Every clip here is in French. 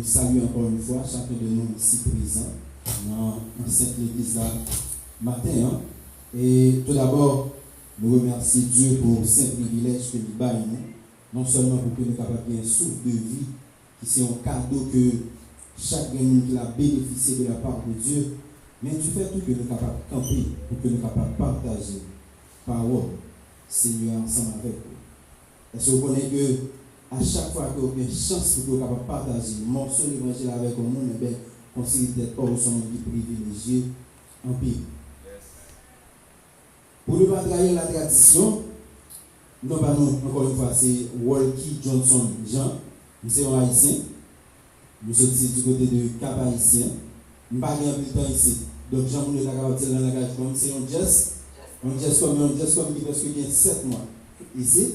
Salut encore une fois chacun de nous ici présents dans cette église matin. Et tout d'abord, nous remercions Dieu pour ce privilège que nous baille, non seulement pour que nous capables un souffle de vie, qui c'est un cadeau que chaque monde qui a bénéficié de la part de Dieu, mais tu fais tout que nous capables de camper, pour que nous capables de partager parole, Seigneur, ensemble avec vous. Est-ce que vous connaissez que à chaque fois que vous avez une chance pour que vous puissiez partager le morceau de l'évangile avec le monde, eh bien, considérez pas au son qui privilégié en pire. Pour ne pas trahir la tradition, nous parlons encore une fois, c'est Walkie Johnson Jean, nous sommes haïtiens, nous sommes du côté de Cap Haïtien, nous ne parlons pas de temps ici. Donc, Jean-Moulin Lagarotil dans la gage, c'est un geste comme qui presque 7 mois ici.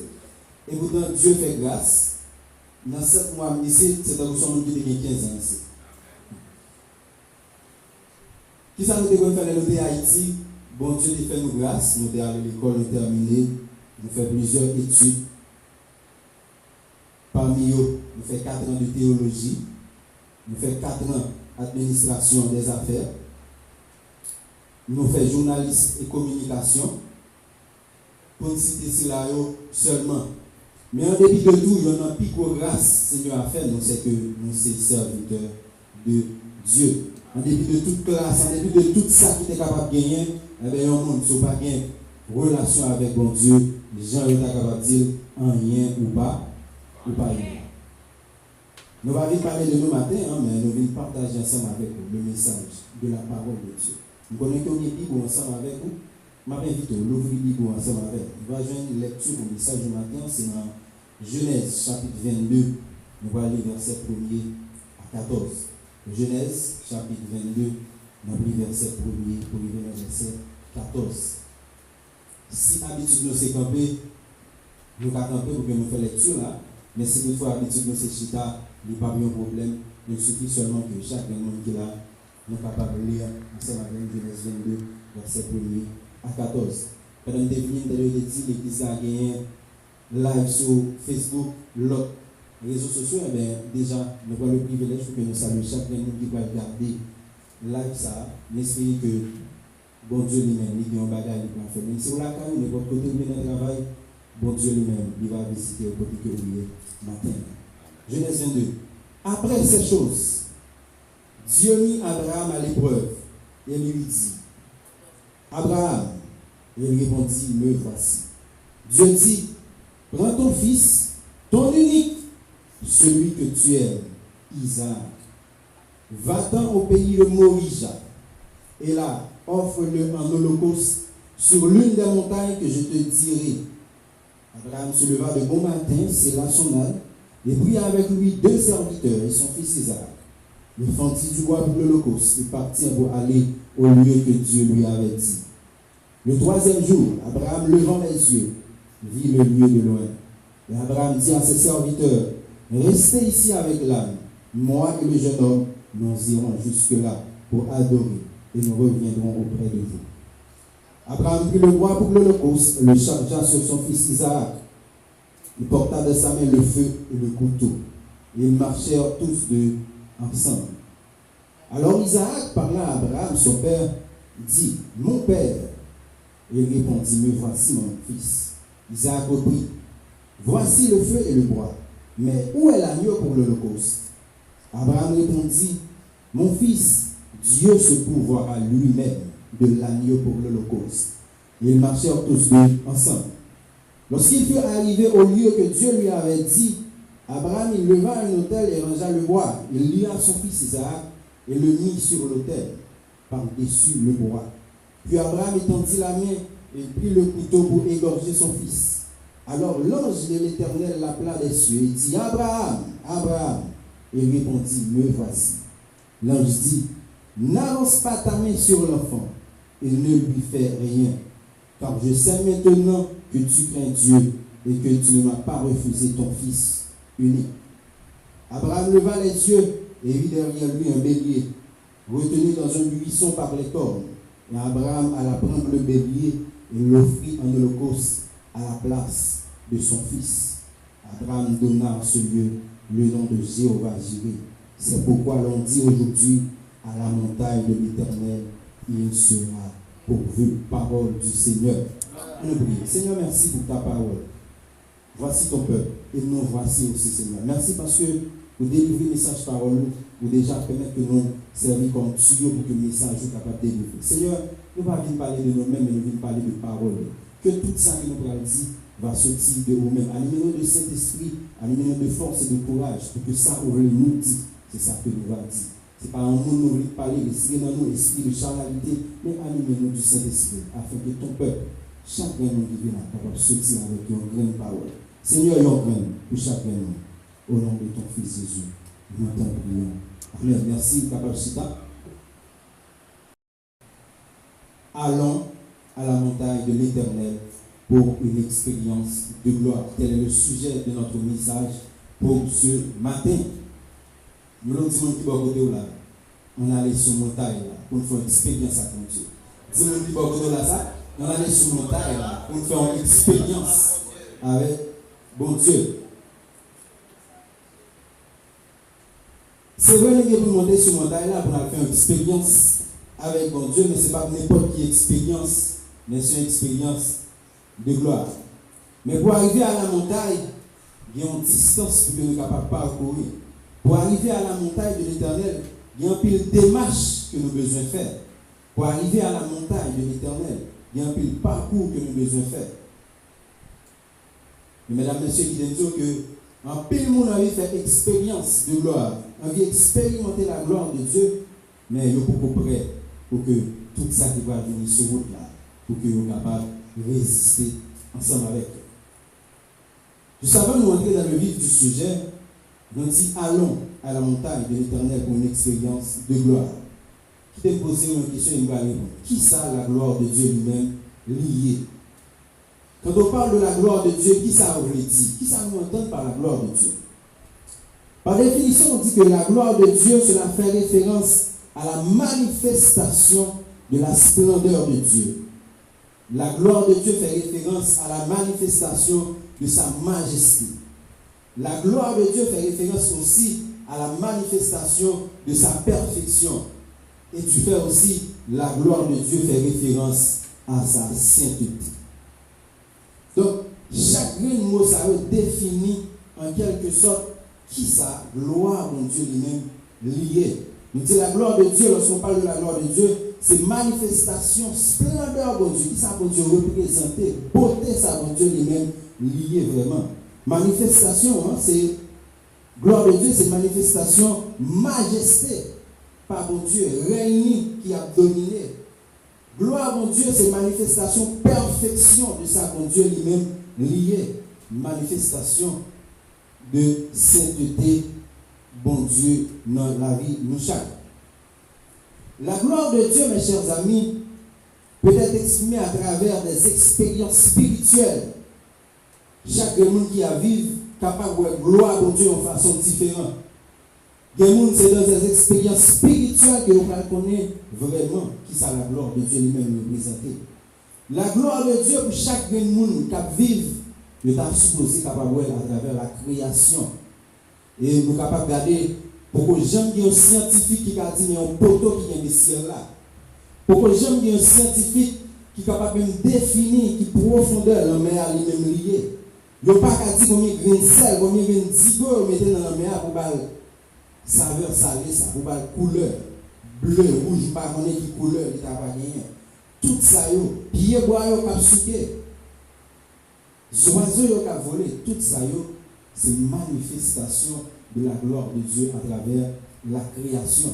Et pourtant, Dieu fait grâce. Dans 7 mois ici, c'est dans le monde qui a 15 ans ici. Qui ça nous devons faire le Haïti? Bon Dieu fait nous grâce. Nous sommes allés à l'école, nous terminé. Nous faisons plusieurs études. Parmi eux, nous faisons 4 ans de théologie. Nous faisons 4 ans d'administration des affaires. Nous faisons journaliste et communication. Pour ne citer cela seulement. Mais en dépit de tout, il y a une plus grosse grâce, Seigneur, à faire, c'est que nous sommes serviteurs de Dieu. En dépit de toute classe, en dépit de tout ça qui est capable de gagner, eh bien, il y a un monde qui n'a pas gagné relation avec bon Dieu. Les gens sont capables de dire en rien ou pas rien. Nous ne allons pas parler de nous matin, mais nous allons partager ensemble avec vous le message de la parole de Dieu. Nous connaissons qu'on est Bible ensemble avec vous. Je m'invite à l'ouvrir Bible ensemble avec vous. Nous allons faire une lecture pour le message du matin, c'est dans Genèse chapitre 22, nous allons lire verset 1er à 14. Genèse chapitre 22, nous allons lire verset 1er pour arriver au verset 14. Si l'habitude nous c'est camper, nous allons camper pour que nous fassions lecture là, mais si toutefois l'habitude nous c'est chita, il n'y a pas de problème, il suffit seulement que chaque monde qui est là, nous sommes capables de lire ensemble avec Genèse 22, verset 1er à 14. Pendant que nous avons dit l'église a gagné live sur Facebook, l'autre réseaux sociaux, eh bien, déjà, nous avons le privilège pour que nous saluions chaque monde qui va regarder live ça, n'espérez que bon Dieu lui-même, il y a un bagage qui va faire. Même si vous l'avez quand n'importe côté où vous travail, bon Dieu lui-même, il va visiter au côté que vous êtes matin. Genèse 22. Après ces choses, Dieu mit Abraham à l'épreuve et lui dit, Abraham, il répondit, me voici. Dieu dit, prends ton fils, ton unique, celui que tu aimes, Isaac. Va-t'en au pays de Morija, et là, offre-le en holocauste sur l'une des montagnes que je te dirai. Abraham se leva de bon matin, scella son âne, et pria avec lui 2 serviteurs et son fils Isaac. Il fendit du bois pour l'holocauste et partit pour aller au lieu que Dieu lui avait dit. Le 3e jour, Abraham, levant les yeux, vit le lieu de loin. Et Abraham dit à ses serviteurs, restez ici avec l'âne. Moi et le jeune homme, nous irons jusque-là pour adorer et nous reviendrons auprès de vous. Abraham prit le bois pour l'holocauste, le chargea sur son fils Isaac. Il porta de sa main le feu et le couteau. Et ils marchèrent tous deux ensemble. Alors Isaac parla à Abraham, son père, dit, mon père. Il répondit, me voici mon fils. Isaac reprit, voici le feu et le bois, mais où est l'agneau pour l'holocauste? Abraham répondit, mon fils, Dieu se pourvoira lui-même de l'agneau pour l'holocauste. Et ils marchèrent tous deux ensemble. Lorsqu'il fut arrivé au lieu que Dieu lui avait dit, Abraham il leva un autel et rangea le bois. Il lia son fils Isaac et le mit sur l'autel, par-dessus le bois. Puis Abraham étendit la main et prit le couteau pour égorger son fils. Alors l'ange de l'Éternel l'appela des cieux et dit, Abraham, Abraham. Et il répondit, me voici. L'ange dit, n'avance pas ta main sur l'enfant et ne lui fais rien, car je sais maintenant que tu crains Dieu et que tu ne m'as pas refusé ton fils unique. Abraham leva les yeux et vit derrière lui un bélier, retenu dans un buisson par les cornes. Et Abraham alla prendre le bélier et l'offrit en holocauste à la place de son fils. Abraham donna à ce lieu le nom de Jéhovah Jireh. C'est pourquoi l'on dit aujourd'hui, à la montagne de l'Éternel, il sera pourvu. Parole du Seigneur. On prie. Seigneur, merci pour ta parole. Voici ton peuple et nous voici aussi, Seigneur. Merci parce que vous délivrez le message parole, vous déjà permettre que nous servir comme tuyau pour que le message soit capable de délivrer. Seigneur, nous ne venons pas parler de nous-mêmes, mais nous venons parler de parole. Que tout ça que nous avons dit va sortir de vous-mêmes. Animez-nous de Saint-Esprit, animez-nous de force et de courage pour que ça ouvre nous dit. C'est ça que nous avons dit. Ce n'est pas un monde nous voulons parler, respirer dans nous, esprit de charnalité, mais animez-nous du Saint-Esprit, afin que ton peuple, chacun nous qui vient capable de sortir avec une grande parole. Seigneur, il y a un grain pour chacun nous. Au nom de ton Fils Jésus, nous t'en prions. Amen. Merci, capable Chita. Allons à la montagne de l'Éternel pour une expérience de gloire. Tel est le sujet de notre message pour ce matin. Nous l'avons dit, là, on allait sur montagne là, pour faire une expérience avec Dieu. Dis-moi, là, ça, on allait sur montagne là, pour faire une expérience avec bon Dieu. C'est vrai que pour monter sur montagne là, pour faire une expérience avec bon Dieu, mais ce n'est pas n'importe quelle expérience, mais c'est une expérience de gloire. Mais pour arriver à la montagne, il y a une distance que nous sommes capables de parcourir. Pour arriver à la montagne de l'Éternel, il y a un pile de démarches que nous avons besoin de faire. Pour arriver à la montagne de l'Éternel, il y a un pile de parcours que nous avons besoin de faire. Mais mesdames, messieurs, qui disent que en pile monde a envie de faire expérience de gloire, envie d'expérimenter la gloire de Dieu, mais il est beaucoup prêt pour que tout ça qui va venir sur route là, pour que nous soyons capables de résister ensemble avec eux. Juste avant de nous entrer dans le vif du sujet, nous dit allons à la montagne de l'Éternel pour une expérience de gloire. Qui t'a posé une question, il va répondre. Qui ça la gloire de Dieu lui-même liée? Quand on parle de la gloire de Dieu, qui ça veut dire? Qui ça nous entend par la gloire de Dieu? Par définition, on dit que la gloire de Dieu, cela fait référence à la manifestation de la splendeur de Dieu. La gloire de Dieu fait référence à la manifestation de sa majesté. La gloire de Dieu fait référence aussi à la manifestation de sa perfection. Et tu fais aussi, la gloire de Dieu fait référence à sa sainteté. Donc, chaque mot, ça définit en quelque sorte qui sa gloire de Dieu lui-même liée. Nous disons la gloire de Dieu, lorsqu'on parle de la gloire de Dieu, c'est manifestation, splendeur de Dieu. Qui ça pour Dieu représenter, beauté ça pour Dieu lui-même lié vraiment. Manifestation, hein, c'est gloire de Dieu, c'est manifestation, majesté par bon Dieu, règne qui a dominé. Gloire mon Dieu, c'est manifestation, perfection de ça bon Dieu lui-même lié. Manifestation de sainteté, bon Dieu, dans la vie nous chaque. La gloire de Dieu, mes chers amis, peut être exprimée à travers des expériences spirituelles. Chaque monde qui a vécu capable de gloire de Dieu en façon différente. Les gens, c'est dans des expériences spirituelles que vous connaissez vraiment qui ça la gloire de Dieu lui-même représentée. La gloire de Dieu pour chaque monde qui vit, nous sommes supposés capable à travers la création. Et nous sommes capables de regarder pourquoi j'aime bien un scientifique qui a dit mais un poteau qui vient du ciel là. Pourquoi j'aime bien un scientifique qui est capable de définir qui profondeur la mer à lui-même lié. Il n'y a pas qu'à dire combien de grains de sel, combien de grains de zigo vous mettez dans la mer pour faire saveur salée, ça, pour faire couleur, bleu, rouge, pas connaître qui couleur, il n'a pas gagné. Tout ça, pied bois, il a souqué. Oiseaux, il a volé. Tout ça, c'est une manifestation de la gloire de Dieu à travers la création.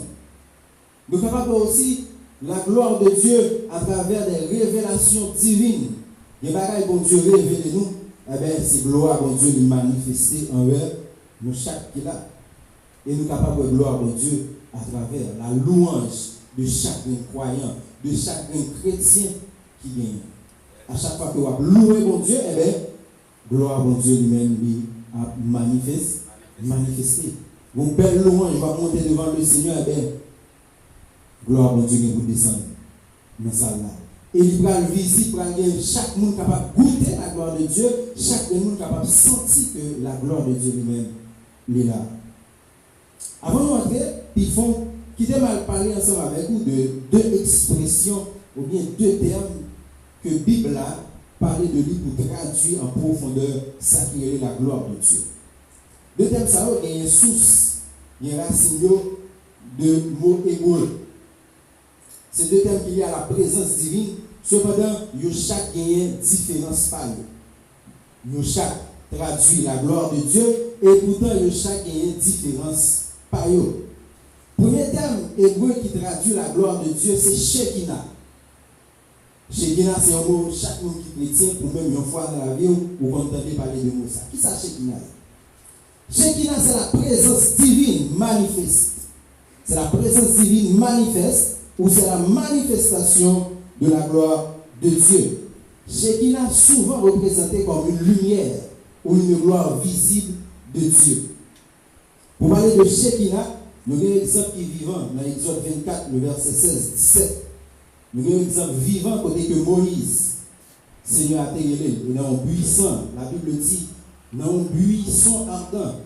Nous sommes capables aussi la gloire de Dieu à travers des révélations divines. Les bagailles bon Dieu révèle nous, eh bien, c'est gloire bon Dieu de manifester envers nous chaque qui là. Et nous sommes capables de gloire de Dieu à travers la louange de chaque croyant, de chaque chrétien qui gagne. À chaque fois que vous louez bon Dieu, eh bien, gloire bon Dieu lui-même lui a manifesté. Vos belles louanges va monter devant le Seigneur, eh bien, gloire bon Dieu qui vous descend dans ça là. Et il va le visiter, chaque monde capable de goûter la gloire de Dieu, chaque monde capable de sentir que la gloire de Dieu lui-même est là. Avant de rentrer, ils font quitter mal parler ensemble avec vous de deux expressions ou bien deux termes que la Bible a parlé de lui pour traduire en profondeur ça qui est la gloire de Dieu. Deux termes, ça il y a une source, il y a une racine de mots hébreux. Ces deux termes qui liés à la présence divine, cependant, chaque gagne différence par eux. Chaque traduit la gloire de Dieu et pourtant chaque gagne différence par eux. Premier terme hébreu qui traduit la gloire de Dieu, c'est Shekinah. Shekinah, c'est un mot, chaque mot qui chrétien, pour même une fois dans la vie, vous entendez parler de mots ça. Qui ça Shekinah? Shekinah, c'est la présence divine manifeste. C'est la présence divine manifeste ou c'est la manifestation de la gloire de Dieu. Shekinah souvent représenté comme une lumière ou une gloire visible de Dieu. Pour parler de Shekinah, nous avons un exemple qui est vivant dans l'Exode 24, le verset 16-17. Nous avons un exemple vivant côté que Moïse, Seigneur a télé, et dans un buisson, la Bible dit, dans un buisson ardent,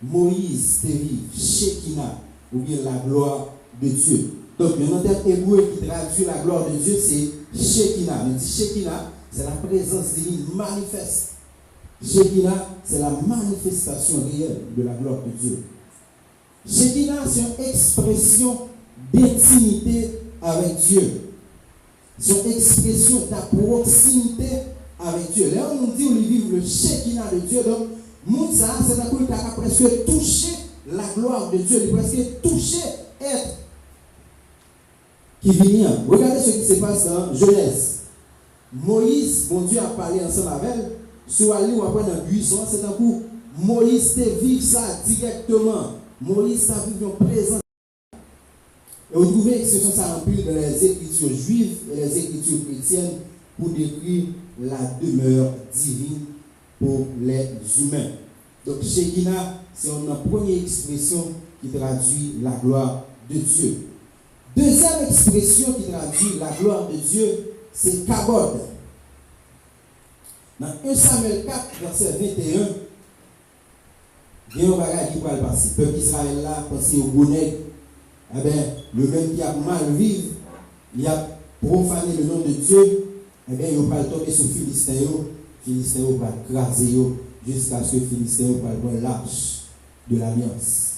Moïse dérive Shekinah, ou bien la gloire de Dieu. Donc, le nom hébreu qui traduit la gloire de Dieu, c'est Shekinah. On dit Shekinah, c'est la présence divine manifeste. Shekinah, c'est la manifestation réelle de la gloire de Dieu. Shekinah, c'est une expression d'intimité avec Dieu. C'est une expression de proximité avec Dieu. Là, on dit, on vit le Shekinah de Dieu. Donc, Moussa, c'est un coup qui a presque touché la gloire de Dieu. Il a presque touché être qui vient. Regardez ce qui se passe dans Genèse. Moïse, mon Dieu, a parlé ensemble avec elle. Soit lui ou après dans le buisson, c'est un coup. Moïse te vit ça directement. Moïse a vu une présence. Et vous trouvez l'expression ça remplie dans les écritures juives et les écritures chrétiennes pour décrire la demeure divine pour les humains. Donc, Shekinah, c'est une première expression qui traduit la gloire de Dieu. Deuxième expression qui traduit la gloire de Dieu, c'est Kabod. Dans 1 Samuel 4, verset 21, il y a un bagage qui va le passer. Le peuple d'Israël là, pensé au bonnet, eh bien, le même qui a mal vivre, il a profané le nom de Dieu, eh bien, il va tomber sur Philistin, Philistin va craser jusqu'à ce que Philistin va prendre l'arche de l'alliance.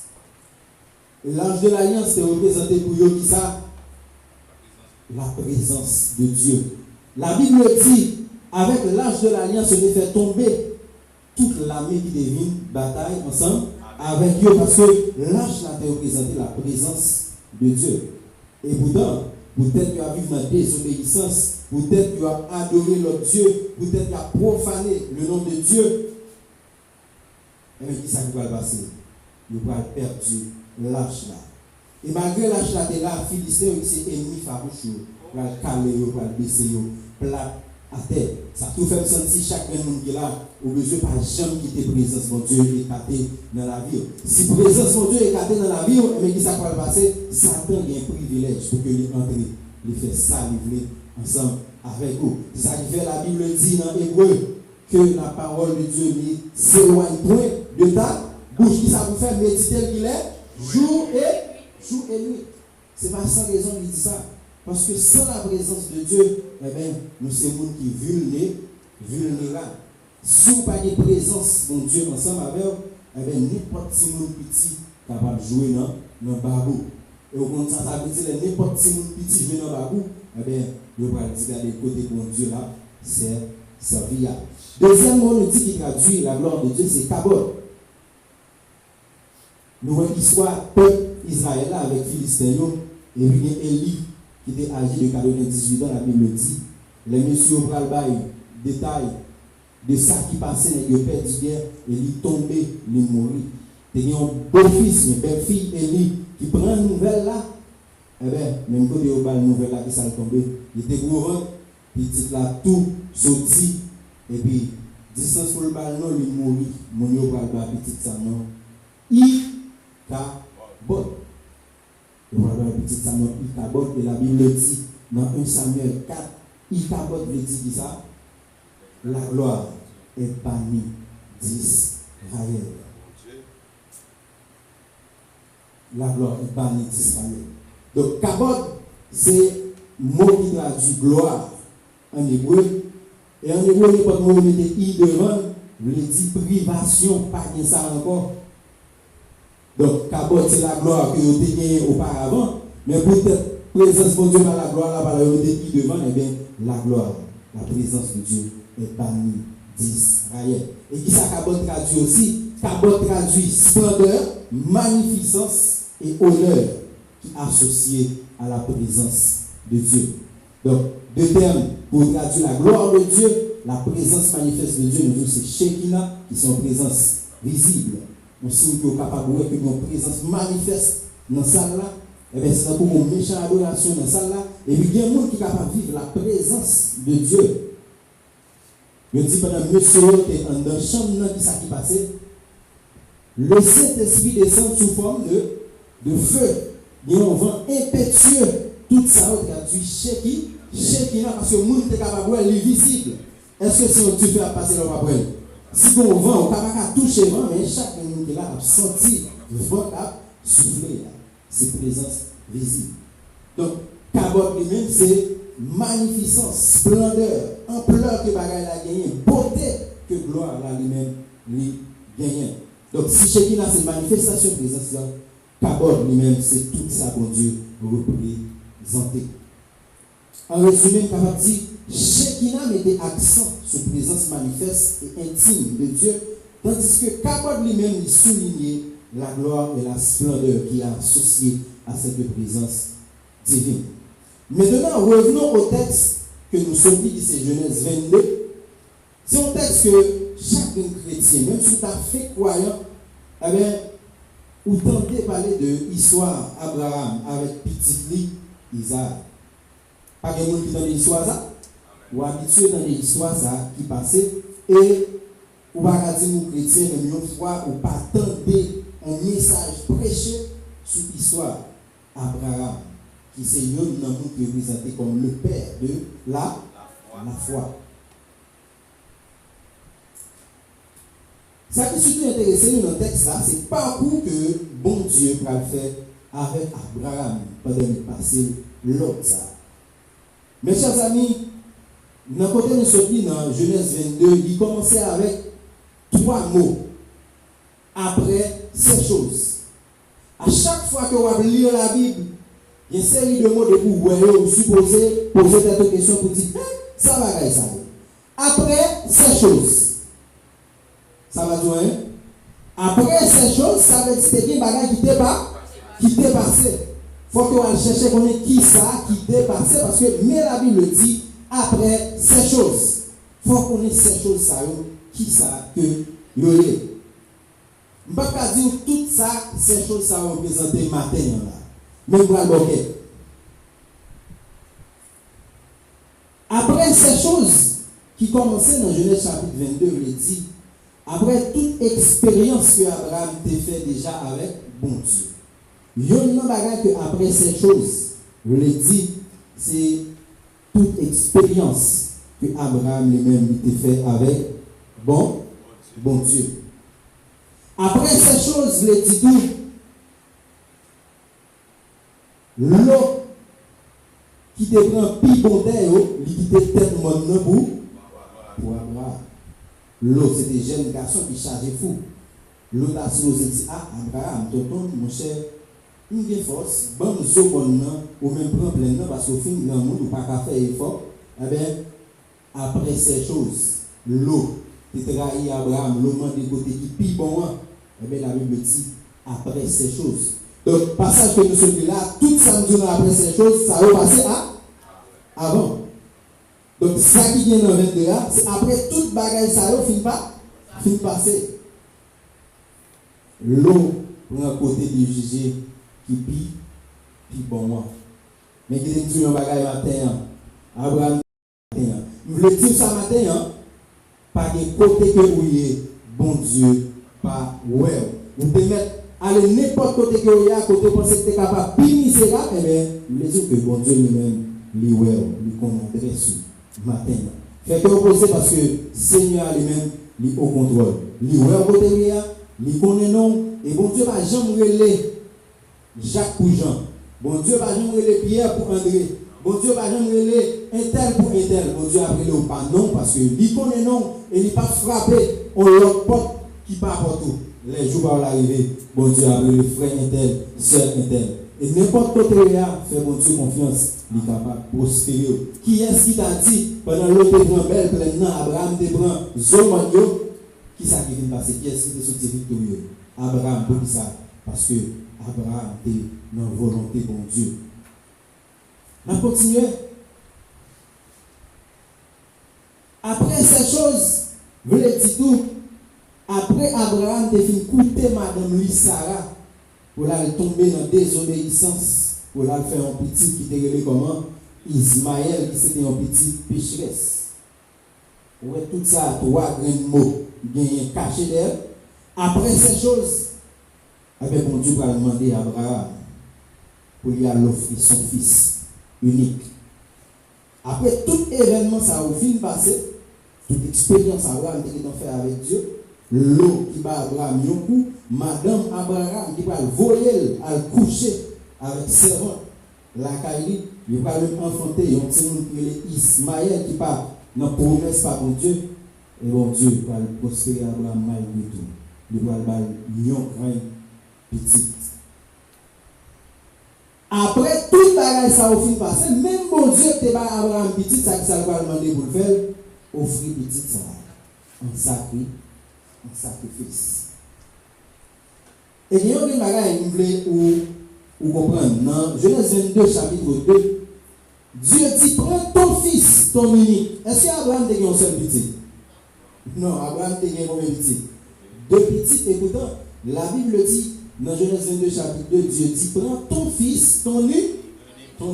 L'arche de l'alliance est représenté pour eux qui ça? La présence de Dieu. La Bible dit, avec l'arche de l'alliance, on fait tomber toute l'armée qui devine bataille ensemble avec Dieu, parce que l'arche là représente la présence de Dieu. Et pourtant, peut-être tu as vécu dans la désobéissance, peut-être tu as adoré l'autre Dieu, peut-être tu as profané le nom de Dieu. Et bien, qui ça qui va passer? Nous va perdre l'arche là. Et malgré l'arche là, tu es là, Philistin, c'est ennemi farouche, va le caler, va le baisser, plat à terre. Ça tout fait sentir chaque monde qui est là, au besoin pas jamais quitter présence mon Dieu écarté dans la vie. Si présence mon Dieu écarté dans la vie, mais qui ça va passer? Satan a un privilège pour que lui entre, lui fait ça, lui ensemble avec vous. C'est ça qui fait la Bible dit dans Hébreu que la parole de Dieu ne s'éloigne point de ta bouche. Qui ça vous fait méditer qu'il est jour et nuit. C'est pas sans raison qu'il dit ça. Parce que sans la présence de Dieu, eh bien, nous sommes des gens qui vulnérables. Si vous n'avez pas de présence, mon Dieu, ensemble avec vous, eh bien, n'importe qui petit capable de jouer dans le babou. Et au contraire, ça veut dire que n'importe qui petit jouer dans le babou, eh bien, vous pouvez regarder le côté de mon Dieu là, c'est servir. Deuxième mot, le dit qui traduit la gloire de Dieu, c'est kabod. Nous voyons l'histoire peuple Israël là avec Philistin, et puis Élie qui était âgé de 98 ans, la Bible dit, les messieurs ont le détail de ça qui passait dans le père du guerre, et il tombait, il mourit. Il y a un beau-fils, une belle-fille, Élie, qui prend une nouvelle là, eh bien, même quand il y a une nouvelle là qui s'est tombée, il était courant, il dit là tout sorti, et puis, distance pour le ballon, il mourit, mon yo va le petit ça non. Ikabod. Et voilà, petit ça non, Ikabod, et la Bible dit dans 1 Samuel 4, Ikabod veut dire ça. La gloire est bannie d'Israël. La gloire est bannie d'Israël. Donc, kabod, c'est le mot qui traduit gloire en hébreu. Et en hébreu, il n'y a pas de mot qui i devant, il dit privation, pas de ça encore. Donc, kabod, c'est la gloire que vous avez gagnée auparavant. Mais pour cette présence de Dieu dans la gloire, là, par la i devant, eh bien, la gloire, la présence de Dieu est bannie d'Israël. Et qui ça kabod traduit aussi? Kabod traduit splendeur, magnificence et honneur qui est associé à la présence de Dieu. Donc, deux termes pour traduire la gloire de Dieu, la présence manifeste de Dieu, nous c'est Shekinah, qui sont présence visible. On signe que nous sommes capables de voir que nos présence manifeste dans cette salle là. Et bien, c'est pour une méchante adoration dans cette salle là. Et puis, il y a un monde qui est capable de vivre la présence de Dieu. Je dis pendant monsieur qui est dans la chambre qui s'est passé, le Saint-Esprit descend sous forme de feu. Il y a un vent impétueux. Tout ça traduit Shekinah parce que le monde est capable de voir l'invisible. Est-ce que si on te fait passer le après? Si on vent, on ne peut pas toucher le vent, mais chaque monde qui est là a senti le vent a soufflé. C'est présence visible. Donc, kabod lui-même, c'est magnificence, splendeur, ampleur que bagaille a gagné, beauté que gloire là lui-même lui gagne. Donc, si Shekinah c'est manifestation de présence là, kabod lui-même c'est tout ça pour Dieu représenté. En résumé, capable de dire, Shekinah mettait accent sur la présence manifeste et intime de Dieu, tandis que kabod lui-même il soulignait la gloire et la splendeur qui est associée à cette présence divine. Maintenant, revenons au texte que nous sommes dit, c'est Genèse 22. C'est un texte que chaque chrétien, même si tu as fait croyant, eh bien, ou tenter de parler de l'histoire Abraham avec petit Isaac. Pas de monde qui dans l'histoire ça, ou habitué dans l'histoire ça qui passait, et ou pas dire aux chrétiens, mais une fois, ou pas tenter un message prêché sur l'histoire Abraham, qui c'est un homme qui est présenté comme le père de la foi. Ça qui est surtout intéressant dans le texte là, c'est le parcours que bon Dieu va faire avec Abraham pendant le passé l'autre ça. Mes chers amis, dans le côté de sorti dans Genèse 22, il commençait avec 3 mots. Après ces choses. À chaque fois que vous lire la Bible, il y a une série de mots de pouvoir, vous supposez poser cette question pour dire, ça va gagner ça. Après ces choses. Ça va dire, hein? Après ces choses, ça veut dire que c'est un bagage qui t'est passé. Il faut que vous cherchiez qu'on ait qui ça, qui t'est passé, parce que, mais la Bible dit, après ces choses. Il faut qu'on ait ces choses, ça, qui ça, que vous avez. Je ne peux pas dire tout ça, ces choses, ça représente matin, là. Même pour le bouquet. Après ces choses qui commençaient dans Genèse chapitre 22, il dit, après toute expérience que Abraham t'a fait déjà avec bon Dieu. Il y a une bagage que après ces choses, je l'ai dit, c'est toute expérience que Abraham lui-même t'a fait avec bon Dieu. Après ces choses, je l'ai dit tout. qui te prend pi bon terre, il te tête monde pour Abraham. L'autre, c'était jeune garçon qui chargeait fou. L'autre a supposé dire, ah, Abraham, tonton, mon cher, il y a force, bon, zo bon, ou même prend plein, parce qu'au fin, grand monde, ou pas qu'à faire effort, eh bien, après ces choses, l'eau, tu trahi Abraham, l'eau des côtés qui pi bon, eh bien, la Bible dit, après ces choses. Donc, passage que nous sommes là, tout ça nous dit après ces choses, ça va passer avant. Donc, ça qui vient dans le 22 là, c'est après toute bagaille, ça va finir passer. L'eau, pour un côté du juger, qui pi bon. Mais qui dit un bagaille matin, Abraham, je voulais dire ça matin, par des côtés que vous voyez, bon Dieu, pas ouais. Vous pouvez mettre, aller n'importe côté que vous voyez, côté vous pensez que vous êtes capable de pincer là, eh bien, vous voulez dire que bon Dieu lui-même, lui ouais, lui commande sur matin. Fait que vous posez parce que Seigneur lui-même, lui au contrôle. Lui ouais, côté vous lui connaît non, et bon Dieu va jamais relayer Jacques pour Jean. Bon Dieu va jamais relayer Pierre pour André. Bon Dieu va jamais relayer un tel pour un tel. Bon Dieu a appelé au pas non parce que lui connaît non et il n'est pas frappé. On l'autre porte qui part partout. Les jours vont arriver. Bon Dieu a appelé frère un tel, soeur un tel. Et n'importe quoi là, fait bon Dieu confiance. Il est capable de prospérer. Qui est-ce qui t'a dit pendant l'autre grand belle plein Abraham te prend Zomanio? Qui ça qui vient passer? Qui est-ce qui est sorti victorieux? Abraham, pour ça? Parce que Abraham était dans la volonté de bon Dieu. On continue. Après ces choses, vous le dites tout. Après Abraham a fait coûter madame lui Sarah pour la tomber dans la désobéissance, pour la faire un petit qui était révélé comment Ismaël, qui c'était un petit pécheresse. Ouais, tout ça, trois grands mots, bien cachés d'elle. Après ces choses, avec mon Dieu va demander à Abraham pour lui offrir son fils unique. Après tout événement, ça a fini passé, toute expérience Abraham qui est fait avec Dieu, l'eau qui va Abraham, un coup, madame Abraham qui va voler, à coucher avec servant, la Kaili, il va lui enfanter, un petit monde qui est Ismaël qui part dans la promesse par mon Dieu, et bon Dieu va prospérer Abraham malgré tout. Il va le grand petit. Après tout bagage ça au fin passé, même bon Dieu te va Abraham petit, ça qui ça va demander pour le faire, offrir petit ça en sacrifice. Et il y a des bagages que vous comprendre. Dans Genèse 22, chapitre 2, Dieu dit prends ton fils, ton unique. Est-ce qu'Abraham a un seul petit? Non, Abraham a combien de petits? Deux petits, et pourtant, la Bible dit, dans Genèse 22, chapitre 2, Dieu dit, prends ton fils, ton unique. Je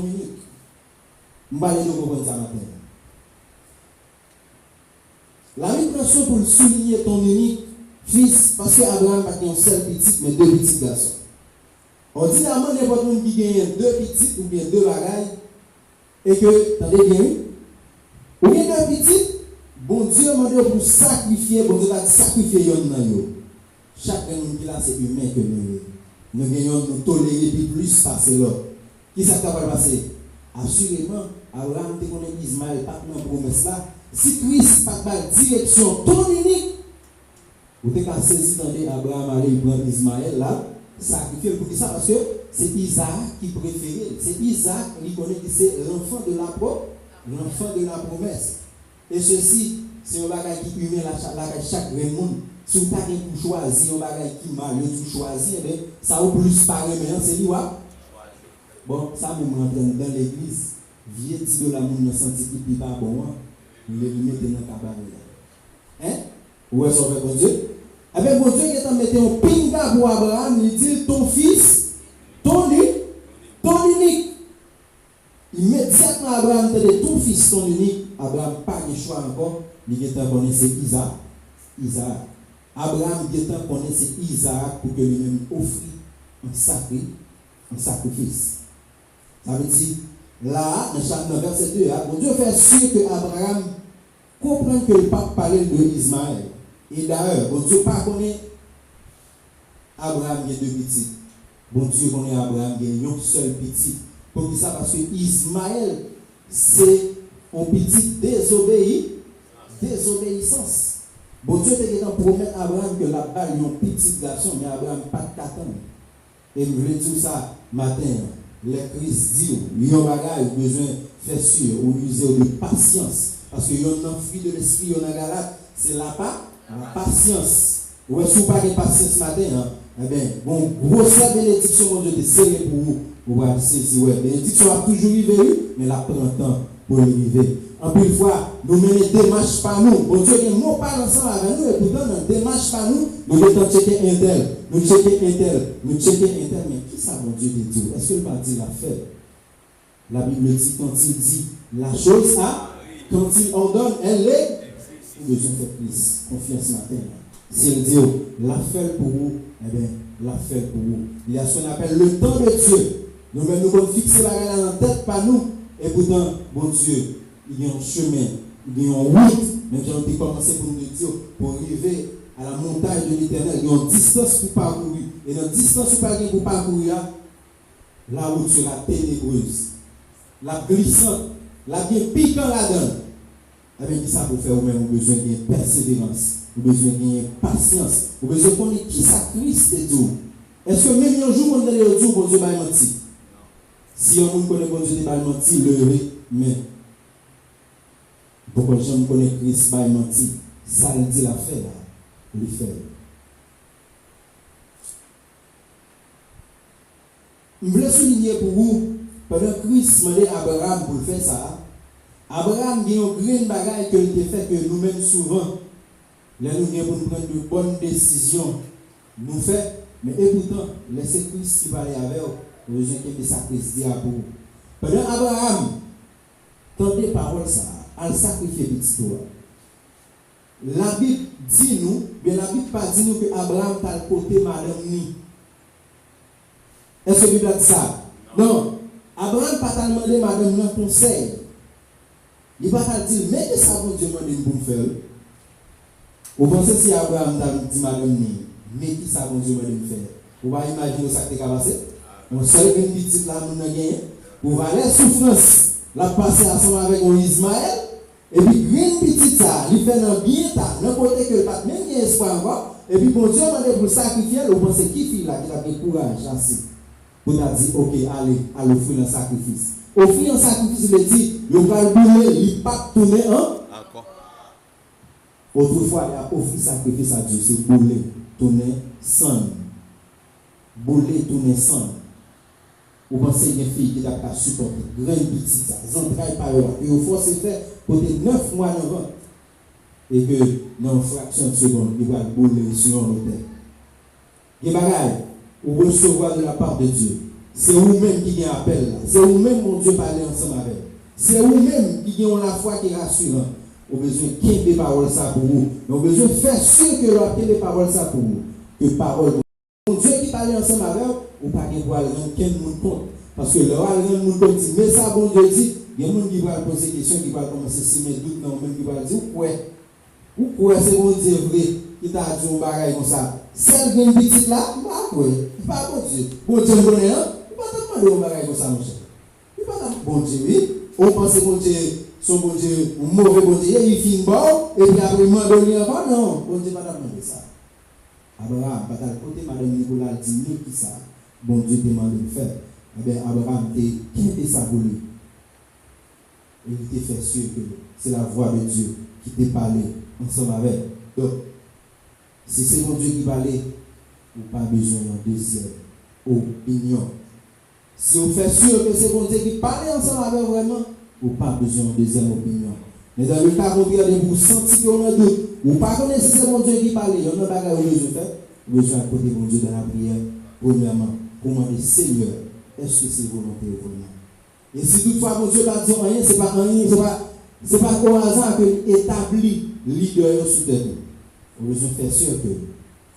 vais aller comprendre ça matin. La Bible prend ça pour souligner ton unique fils, parce qu'Abraham n'a qu'un seul petit, mais deux petits garçons. Ordinairement, n'importe qui gagne deux petits ou bien deux bagailles, et que, attendez bien, ou bien deux petits, bon Dieu m'a dit pour sacrifier, bon Dieu va sacrifier yon nan yo. Chacun qui là c'est humain que nous. Nous gagnons nous tolérer plus passer l'autre. Qui ça va passer? Assurément, Abraham te connaît Ismaël pas dans promesse là. Si Christ pas de direction ton unique, vous t'es qu'à saisir dans Abraham aller prendre Ismaël là, sacrifier pour ça parce que c'est Isaac qui préférait. C'est Isaac qui connaît que c'est l'enfant de la promesse. Et ceci, c'est un bagage qui humain chaque monde. Si vous n'avez pas choisi un bagage qui mal, vous choisissez, ça va plus pareil maintenant, c'est lui. Bon, ça me rentre dans l'église, vieux dit de la monde ne senti qui n'est pas bon, il est mis dans le cabaret. Hein? Où est-ce qu'on fait bon Dieu? Avec mon Dieu qui est en mettant un pinga pour Abraham, il dit ton fils, ton unique. Immédiatement, Abraham te dit ton fils, ton unique. Abraham n'a pas de choix encore. Il est en connaissant Isaac. Abraham est en connaissant Isaac pour que lui-même offre un sacrifice. Ça veut dire, là, dans chapitre verset 2, bon Dieu fait sûr que Abraham comprend que le pape parlait de Ismaël. Et d'ailleurs, bon Dieu pas connaît Abraham qui est deux petits. Bon Dieu connaît Abraham qui est un seul petit. Pour ça, parce que Ismaël c'est un petit désobéissance. Bon Dieu était en promettre à Abraham que la balle est un petit garçon, mais Abraham pas de 4 ans. Et je voulais dire ça matin. Les Christ dit, il y a un bagage besoin de faire sûr, ou user de patience. Parce que il y a un fruit de l'esprit, il y a un galate, c'est la patience. Ou est-ce que vous n'avez pas de patience ce matin? Hein? Eh bien, bon, grosse bénédiction, mon Dieu, de serré pour vous. Vous allez saisir, ouais. Bénédiction a toujours arrivé, mais la prend temps pour arriver. En plus, fois, nous menons des démarches par nous. Bon Dieu, il n'y a pas ensemble avec nous, et pourtant, dans des démarches par nous, nous devons checker un tel, nous checker un tel, nous checker un tel. Mais qui ça, bon Dieu, dit? Est-ce que le parti l'a fait? La Bible dit, quand il dit la chose, quand il ordonne, elle est. Nous devons faire plus confiance ce matin. S'il dit, la fait pour vous, eh bien, la fait pour vous. Il y a ce qu'on appelle le temps de Dieu. Nous-mêmes, nous devons fixer la reine en tête par nous, et pourtant, bon Dieu, il y a un chemin, il y a une route, même si on a commencé pour nous dire, pour arriver à la montagne de l'Éternel, il y a une distance pour parcourir. Et dans la distance pour parcourir, la route sera ténébreuse, la glissante, la bien piquant là-dedans. Eh bien, ça pour faire, vous-même, vous besoin de persévérance, vous besoin de patience, vous besoin de connaître qui ça Christ est tout. Est-ce que même un jour, on a le jour, bon Dieu va mentir? Si on connaît bon Dieu va mentir, lever, mais pourquoi je me connais Christ va mentir? Ça le dit la fait là, le fait. Je voulais souligner pour vous, pendant que Christ demandait à Abraham pour faire ça, Abraham a une grande bagaille que il fait que nous-mêmes souvent, là nous avons pour prendre de bonnes décisions, nous fait, mais et pourtant, laissez Christ qui parle avec vous, besoin que ça Christ dit à vous. Pendant Abraham, tendez parole ça, à sacrifier petit toi. La Bible dit nous, mais la Bible pas dit nous que Abraham t'a le côté madame ni. Est-ce que la Bible dit ça? Non. Abraham pas t'a demandé madame non conseil. Il va t'a dire, mais que ça bon Dieu demande pour me faire. Vous pensez si Abraham t'a dit madame ni, mais qui ça bon Dieu demande de faire? Vous va imaginer ça qui est passé? On seul une petite là nous gagné. Vous va aller souffrance. La passer ensemble avec un Ismaël. Et puis, une petite ça, il fait un bien tas, n'importe quel pas, même il y a espoir encore. Et puis, bon Dieu m'a dit pour sacrifier, vous pensez qui fait là, qui a du courage, ainsi. Vous avez dit, ok, allez offrir un sacrifice. Offrir un sacrifice, il dit, il va le brûler, il ne va pas tourner encore. Autrefois, il a offert sacrifice à Dieu, c'est brûler, tourner, sang. Brûler, tourner, sang. Vous pensez qu'il y a une fille qui n'a pas supporté, grande petite, ça, ils ont travaillé par eux, et au fond, c'est fait pour 9 mois avant, et que dans une fraction de seconde, il va brûler sur l'autel. Il y a des bagages, vous recevoir de la part de Dieu. C'est vous-même qui avez un appel là. C'est vous-même, mon Dieu, parler ensemble avec. C'est vous-même qui avez la foi qui est rassurante. Vous avez besoin de des paroles ça pour vous. Vous avez besoin de faire sûr que l'on des paroles ça pour vous. Que parole. Mon Dieu qui parle ensemble avec vous, ou pas qu'il voit quelqu'un de compte. Parce que le roi de compte dit, mais ça, bon Dieu dit, il y a des gens qui vont poser des questions, qui vont commencer à se mettre doute, non, même qui vont dire, pourquoi c'est bon Dieu vrai, qui t'a dit un bagage comme ça. Celle qui est petite là, pas bon Dieu. Bon Dieu, vous connaissez, il va pas demander un bagage comme ça, mon cher. Il va pas bon Dieu, oui. On pense que bon Dieu, son bon Dieu, un mauvais bon Dieu, il finit bon, et puis après, il m'a donné encore, non, bon Dieu, pas demander ça. Abraham, pas dans le côté, madame Nicolas dit, mais qui ça, bon Dieu demande de le faire. Eh bien, Abraham était sa volée. Et il était fait sûr que c'est la voix de Dieu qui t'a parlé ensemble avec. Donc, si c'est mon Dieu qui parlait, vous n'avez pas besoin d'une deuxième opinion. Si vous faites sûr que c'est mon Dieu qui parlait ensemble avec vraiment, vous n'avez pas besoin d'une deuxième opinion. Mais dans le cas contraire, vous sentez qu'on a doute, vous ne connaissez pas si c'est mon Dieu qui parlait, il y a un bagage que vous avez fait, vous besoin de côté mon Dieu dans la prière, premièrement, pour demander Seigneur, est-ce que c'est volonté ou vraiment? Et si toutefois mon Dieu n'a dit rien, ce n'est pas au hasard qu'il établit leader sur terre. Vous besoin de faire sûr que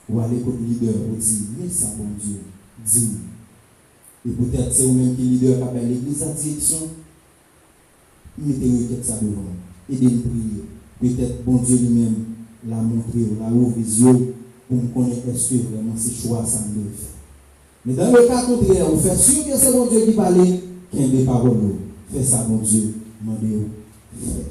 vous allez comme leader, vous dites, mais ça, mon Dieu, dis. Et peut-être c'est vous-même qui leader qui appelle l'église en direction. Mettez-vous ça devant. Aidez-nous prier. Peut-être bon Dieu lui-même l'a montré, l'a ouvert les yeux pour me connaître est-ce que vraiment c'est choix ça me fait. Mais dans le cas contraire, vous faites sûr que c'est mon Dieu qui parle, qu'il y a des paroles. Faites ça, mon Dieu, demandez faire.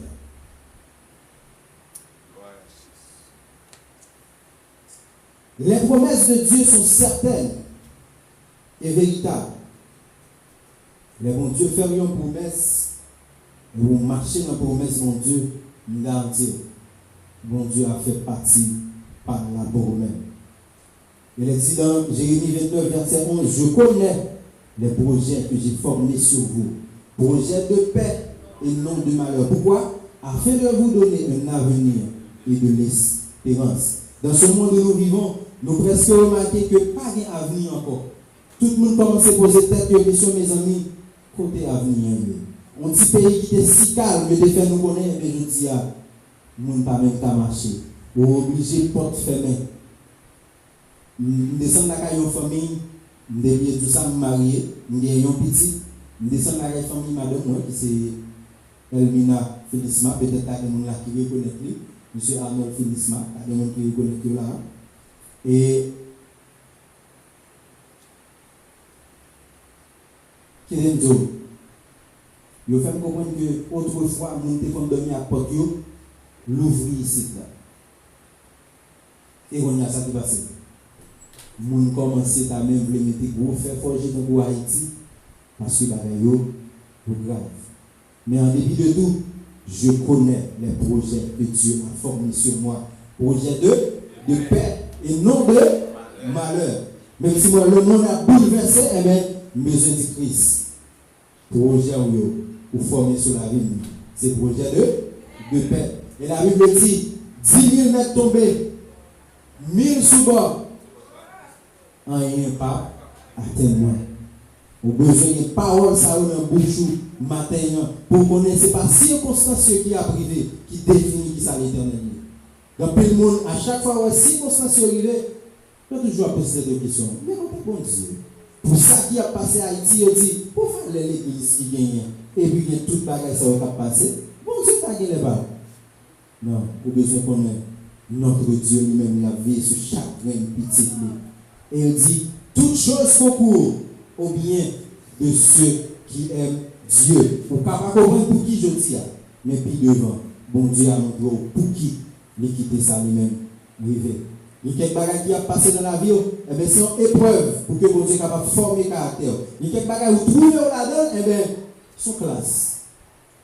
Les promesses de Dieu sont certaines et véritables. Les bons Dieu fait une promesse, et vous marchez dans la promesse, mon Dieu, nous garantit. Mon Dieu a fait partie par la promesse. Il est dit dans Jérémie 29, verset 11, je connais les projets que j'ai formés sur vous, projets de paix et non de malheur. Pourquoi? Afin de vous donner un avenir et de l'espérance. Dans ce monde où nous vivons, nous presque remarquons que pas d'avenir encore. Tout le monde commence à poser tête de question, mes amis, côté avenir. On dit pays qui est si calme, de faire nous connaître, mais je dis à nous ne pas même qu'à marcher. Ou obligé de porte fermée. Nous descendons dans la famille, nous devons tout ça marier, nous avons un petit, nous descendons dans la famille madame moi qui c'est Elmina Félisma, peut-être qu'il y a des gens qui reconnaissent lui, monsieur Arnold Félisma, il y a des gens qui reconnaissent là. Et qui est dit, il fait comprendre que autrefois, nous avons dormi à la porte, l'ouvrir ici là. Et on a ça qui passe. Nous commençons à même le mettre gros faire forger dans Haïti parce que c'est grave. Mais en dépit de tout, je connais les projets que Dieu a formés sur moi. Projets de paix et non de malheur. Même si moi, le monde a bouleversé, eh bien, besoin de Christ. Projet ou formé sur la vie, c'est projet de paix. Et la Bible dit 10 000 mètres tombés, 1000 sous bord. En rien pas atteindre. Au besoin de paroles ça dans la bouche matin pour connaître c'est pas circonstance qui a privé qui définit qui ça l'éternel. Dans le monde à chaque fois où circonstance arrivée, on toujours poser des questions. Mais bon Dieu. Pour ça qui a passé à Haïti, on dit pour faire l'église qui gagne et puis il y a toute bagaille ça va passer. Bon Dieu pas gagné les balles. Non, au besoin qu'on ait notre Dieu lui-même la vie sur chaque grain petit. Et il dit, toutes choses concourent au bien de ceux qui aiment Dieu. Pour ne pas comprendre pour qui je dis, mais puis devant, bon Dieu a montré pour qui il quitte ça lui-même. Il y a quelque chose qui a passé dans la vie, eh bien, c'est une épreuve pour que bon Dieu soit capable de former le caractère. Il y a quelque chose qui trouve là-dedans, eh bien, son classe.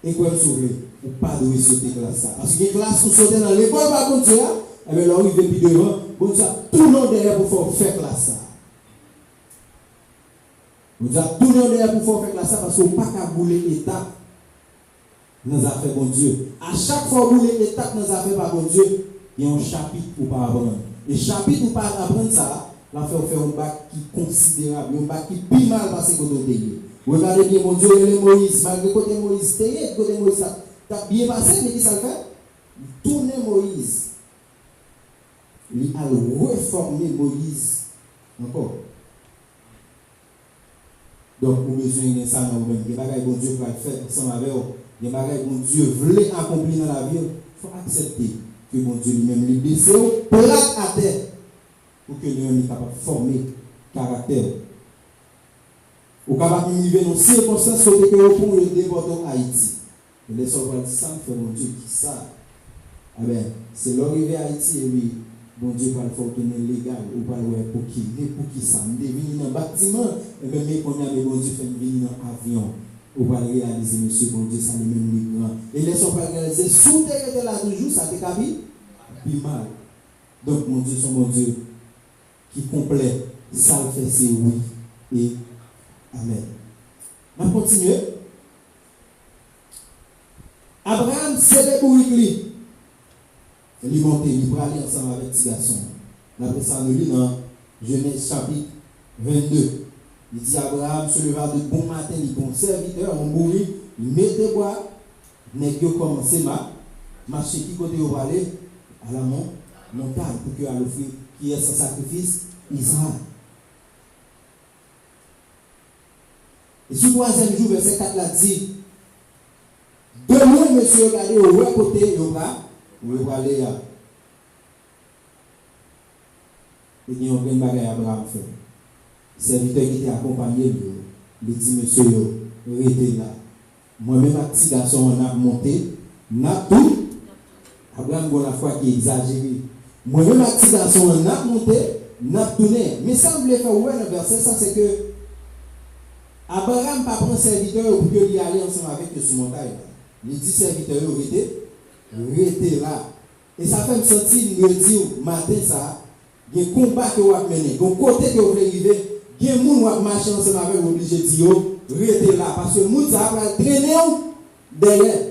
Et quoi me sauver, ou pas de sauter classe. Parce que les classes pour sauter dans l'école, par bon Dieu, eh bien, là, il vient puis devant. Bon Dieu, tout le monde derrière pour faire classe. Bon Dieu, tout le monde derrière pour faire classe parce qu'on n'a pas qu'à bouler l'étape dans les affaires bon Dieu. À chaque fois bouler l'étape dans les affaires par bon Dieu, il y a un chapitre pour pas apprendre. Et chapitre pour pas apprendre ça, là, faire un bac qui est considérable, un bac qui est plus mal passé que d'autres pays. Regardez bien, mon Dieu, et Moïse, malgré côté Moïse, côté Moïse, ça a bien passé, mais qui ça le fait? Tourner Moïse. Il a reformé Moïse encore. Donc, pour besoin de ça, nous même. Il y a des choses que bon Dieu va faire ensemble avec vous. Il y a des choses que bon Dieu voulait accomplir dans la vie. Il faut accepter que bon Dieu lui-même lui blesse plate à terre pour que nous soyons capables de former caractère. Ou capable de vivre dans les circonstances que nous pouvons le déporter en Haïti. Et les soldats disent ça, mon Dieu, qui ça? Ah ben, c'est l'arrivée à Haïti et oui. Bon Dieu va le faire tourner légal ou pas pour qui ça me devine dans un bâtiment et bien mais qu'on a bon Dieu fait venir dans un avion ou pas réaliser monsieur bon Dieu ça lui même les grands et les sont pas réalisés sous terre de là toujours ça fait cabi puis mal donc mon Dieu son bon Dieu qui complet ça le fait c'est oui et amen. On va continuer. Abraham c'est pour lui. Il monte, il va aller ensemble avec petit garçon. Après ça, nous lisons dans Genèse chapitre 22. Il dit Abraham se leva de bon matin, il bon serviteur, on mourit, il mettait bois, il a commencé à marcher qui côté au aller à la montagne pour qu'il ait l'offrir qui est son sacrifice, Isaac. Et sur le troisième jour, verset 4 là dit demain, monsieur, regardez au vrai côté, il va aller là. Et il y a un bagage à Abraham fait. Le serviteur qui était accompagné, il dit monsieur, restez là. Moi-même, un petit garçon, on a monté, on a tout. Abraham, on a foi qui est exagéré. Moi-même, un petit garçon, on a monté, on a tourné. Mais ça, on voulait faire ouais, le verset, ça, c'est que Abraham pas prendre serviteur pour qu'il y aille ensemble avec eux sur montagne. Il dit serviteur, restez là. Et ça fait me sentir, me dire, matin, ça, il y a un combat que vous avez mené, il y a un côté que vous voulez arriver, il y a un monde qui va marcher ensemble avec vous, obligé de dire, restez là. Parce que le monde, ça va traîner derrière.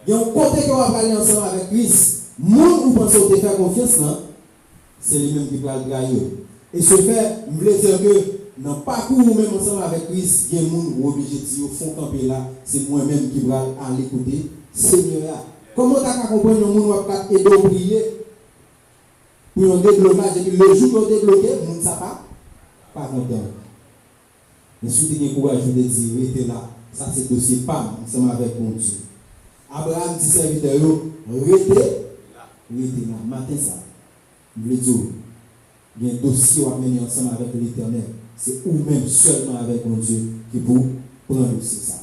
Il y a un côté que vous allez aller ensemble avec Christ. Le monde, vous pensez que vous faire confiance, non? C'est lui-même qui va le gagner. Et ce fait, je voulais dire que, dans le parcours même ensemble avec Christ, il y a des gens qui sont obligés de dire, au fond, camper là, c'est moi-même qui vais aller écouter, Seigneur. Comment tu as compris que les gens qui aider à prier pour un déblocage, et puis le jour où on débloqué, les gens ne savent pas content. Mais si tu as le courage de dire, restez là, ça c'est dossier pas ensemble avec mon Dieu. Abraham dit serviteur, restez là, matin ça. Je veux dire, il y a un dossier à mener ensemble avec l'Éternel. C'est vous-même seulement avec mon Dieu qui pour prendre aussi ça.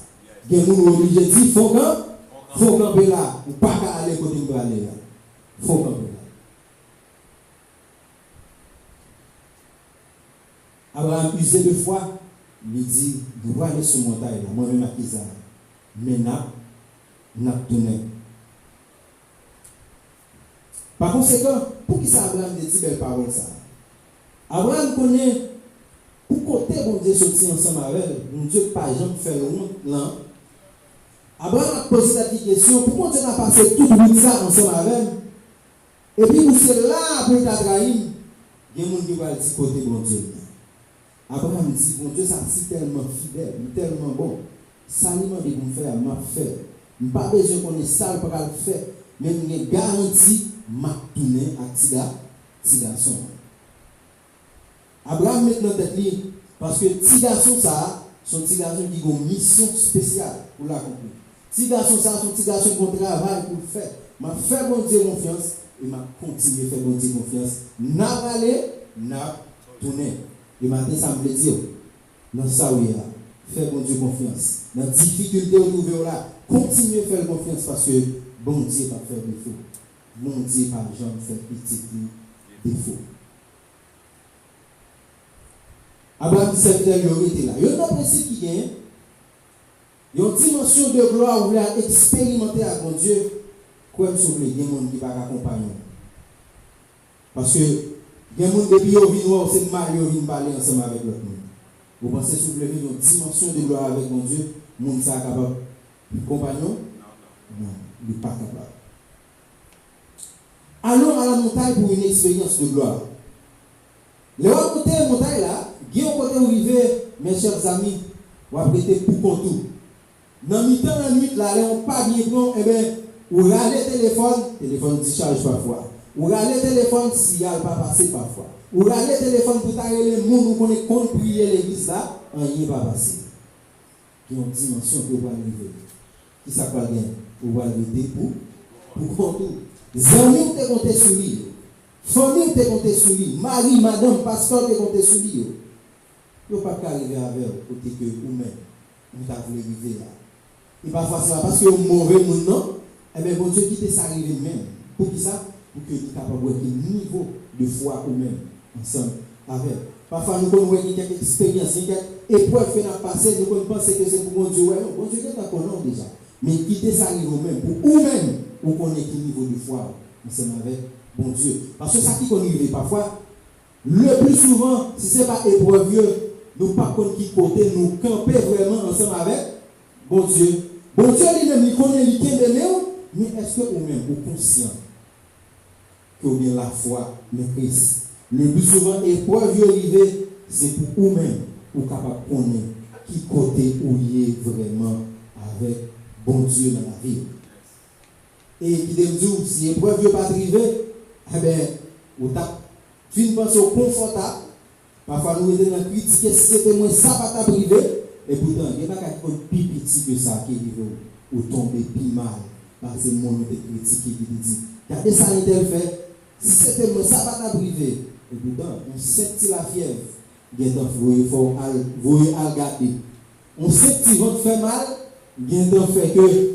Il y a des gens obligés de dire, il faut camper là, ou pas aller côté de aller là. Il faut camper là. Abraham usé de foi, il dit, vous allez aller sur la montagne là, moi-même à Kisa. Mais n'a tourné. Par conséquent, pour qui ça Abraham dit belle parole ça? Abraham connaît pour côté bon Dieu sorti ensemble avec mon Dieu pas jamais faire le là. Abraham a posé cette question, pourquoi Dieu n'a passé tout ça ensemble avec? Et puis vous c'est là pour t'attraire, il y a des gens qui vont dire côté bon Dieu. Abraham dit bon Dieu ça c'est tellement fidèle, tellement bon. Ça lui m'a dit pour faire, m'a fait. Je n'ai pas besoin qu'on ait ça pour le faire, mais il garanti m'a tourné à petit garçon. Abraham met dans tête lui parce que petit garçon ça, son petit garçon qui a une mission spéciale pour l'accomplir. Petit garçon ça, son petit garçon qui travaille pour le faire. M'a fait bon Dieu confiance et m'a continué à faire bon Dieu confiance. N'a allé, n'a tourné. Et matin ça me veut dire dans ça où il y a, faire bon Dieu confiance. Dans la difficulté où vous là, continuez à faire confiance parce que bon Dieu va faire défaut. Bon Dieu va jamais faire petit défaut. Abraham serviteur était là. Il y a un principe qui gagne. Il y a une dimension de gloire où vous voulez expérimenter avec mon Dieu. Quoi que ce soit, il y a des gens qui ne vont pas accompagner. Parce que il y a des gens qui viennent c'est mal, ils viennent parler ensemble avec l'autre monde. Vous pensez que vous voulez une dimension de gloire avec mon Dieu, le monde est capable de compagnon? Non, il n'est pas capable. Allons à la montagne pour une expérience de gloire. Le côté de la montagne là, il y a un côté où il mes chers amis, vous avez prêté pour contour. Dans le temps de la nuit, là, on pas bien bon, eh bien, vous regardez le téléphone discharge parfois. Vous regardez le téléphone s'il n'y a pas passé parfois. Vous regardez le téléphone pour tailler les gens, vous connaissez qu'on prier l'église là, rien n'est pas passé. Il y a une dimension que vous allez arriver. Qui ça va bien? Vous allez arriver pour contour. Les amis ont compté sur lui. Famille ont compté sur lui. Marie, madame, pasteur ont compté sur lui. Vous ne pouvez pas arriver avec eux, côté que vous-même, vous avez arrivé là. Et parfois, c'est parce que vous mauvais monde, non? Eh bien, bon Dieu, quittez ça arriver même. Pour qui ça? Pour que vous soyez capable de niveau de foi vous-même, ensemble avec. Parfois, nous connaissons quelques expériences, quelques épreuves qui ont passé, nous pensons que c'est pour mon Dieu. Ouais, bon Dieu, est d'accord déjà. Mais quittez ça arriver vous-même. Pour vous-même, vous connaissez quel niveau de foi ensemble avec bon Dieu. Parce que ça qui connaît parfois, le plus souvent, si ce n'est pas épreuve, nous ne pas qui côté, nous camper vraiment ensemble avec bon Dieu. Bon Dieu lui-même, il connaît, il tient de nous, mais est-ce que vous-même, vous conscient que vous avez la foi, le Christ? Le plus souvent, épreuve arrivée, c'est pour vous-même, vous capable de connaître qui côté où il est vraiment avec bon Dieu dans la vie. Et qui dit, si l'épreuve n'est pas arrivée, eh bien, vous avez une pensée confortable. Parfois, nous étions dans la critique, si c'était moins ça, pas privé. Et pourtant, il n'y a pas quelque chose de plus petit que ça qui arrive ou tomber plus mal. Parce que le monde est critiqué qui dit, regardez ça, il a fait. Si c'était moins ça, pas privé. Et pourtant, on sait que la fièvre, il faut regarder. On sait que tu vas te faire mal, Bien fait que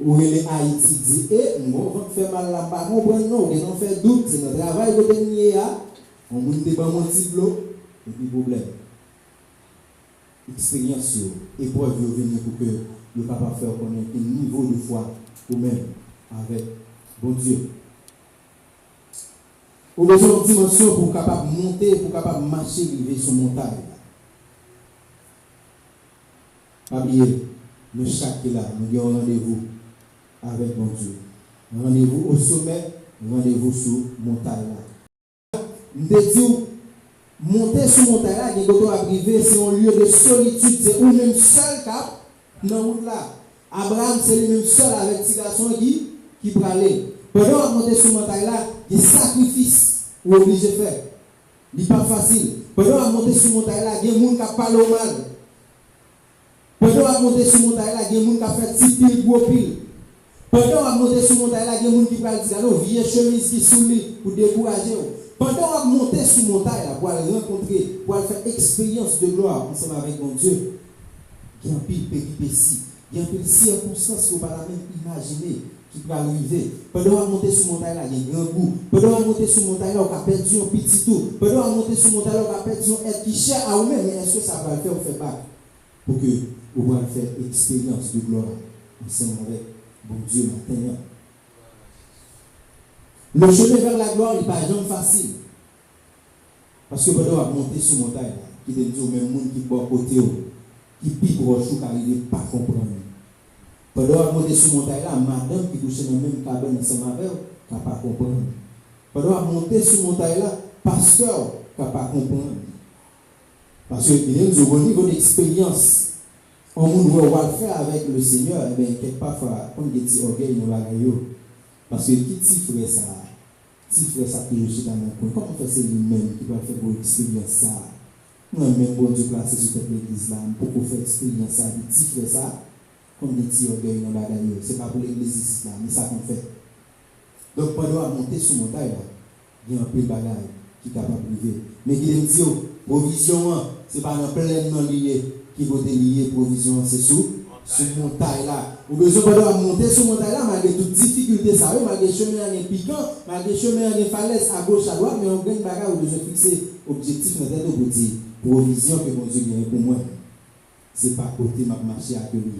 ou les Haïti dit on va faire mal là pas comprendre non on fait doute c'est notre travail de tenir on monte pas mon tableau et puis problème expérience épreuve venir pour que le capable faire connaître un niveau de foi ou même avec bon Dieu ou besoin de dimension pour capable monter pour capable marcher arriver sur montagne pas oublier nous chaque là nous avons rendez-vous avec mon Dieu. Rendez-vous au sommet, rendez-vous sur montagne là. Nous disons, monter sur montagne là, qui est arrivé, c'est un lieu de solitude, c'est un même seul cap dans le monde là. Abraham, c'est le même seul avec ses garçons qui parlaient. Pendant monter sur montagne là, des sacrifices ou obligé de faire. Ce n'est pas facile. Pendant monter sur montagne là, il y a des gens qui parlent mal. Pendant monter sur montagne là, il y a des gens qui fait petit pile, gros pile. Pendant à monter sur montagne là, il y a des gens qui parlent de vieille chemise qui sont là pour décourager. Pendant à monter sur montagne là, pour aller rencontrer, pour aller faire expérience de gloire ensemble avec mon Dieu, il y a un pile péripéties, il y a un pile circonstances qu'on ne peut pas même imaginer qui peut arriver. Pendant à monter sur montagne là, il y a un grand goût. Pendant à monter sur montagne là, on a perdu un petit tout. Pendant à monter sur montagne là, on a perdu un être qui cherche à vous-même. Mais est-ce que ça va le faire ou faire pas pour que vous puissiez faire expérience de gloire ensemble avec bon Dieu maintenant. Le chemin vers la gloire n'est pas jamais facile. Parce que pendant à monter sur montagne, qui te dit au même monde qui est à côté, qui pique au chou, qui n'arrive pas à comprendre. Pendant à monter sur montagne là, madame qui couche dans la même cabane ensemble avec elle, qui n'a pas comprendre. Pendant à monter sur montagne là, pasteur qui n'a pas comprendre. Parce qu'il y a un niveau d'expérience. On va le faire avec le Seigneur, et bien, quelque part, comme des petits orgueils dans la gaillot. Parce que qui ferait ça théologie dans mon coin. Comment on fait c'est lui-même qui va faire pour expérience ça? Moi-même, bon Dieu, placé sur cette église là, pour faire expérience ça, qui ferait ça, comme des petits orgueils dans la gaillot. Ce n'est pas pour l'église là, mais ça qu'on fait. Donc, pendant à monter sur mon taille là, il y a un peu de bagaille qui est capable de vivre. Mais il dit, provision, ce n'est pas un pleinement lié. Qui va lier provision, c'est sous montagne là. Ou besoin de monter sur montagne là, malgré toute difficulté, ça va, malgré chemin en piquant, malgré chemin en falaise à gauche, à droite, mais on gagne bagarre ou besoin de fixer objectif dans tête pour dire provision que mon Dieu gagne pour moi. C'est pas côté ma marché à accueillir,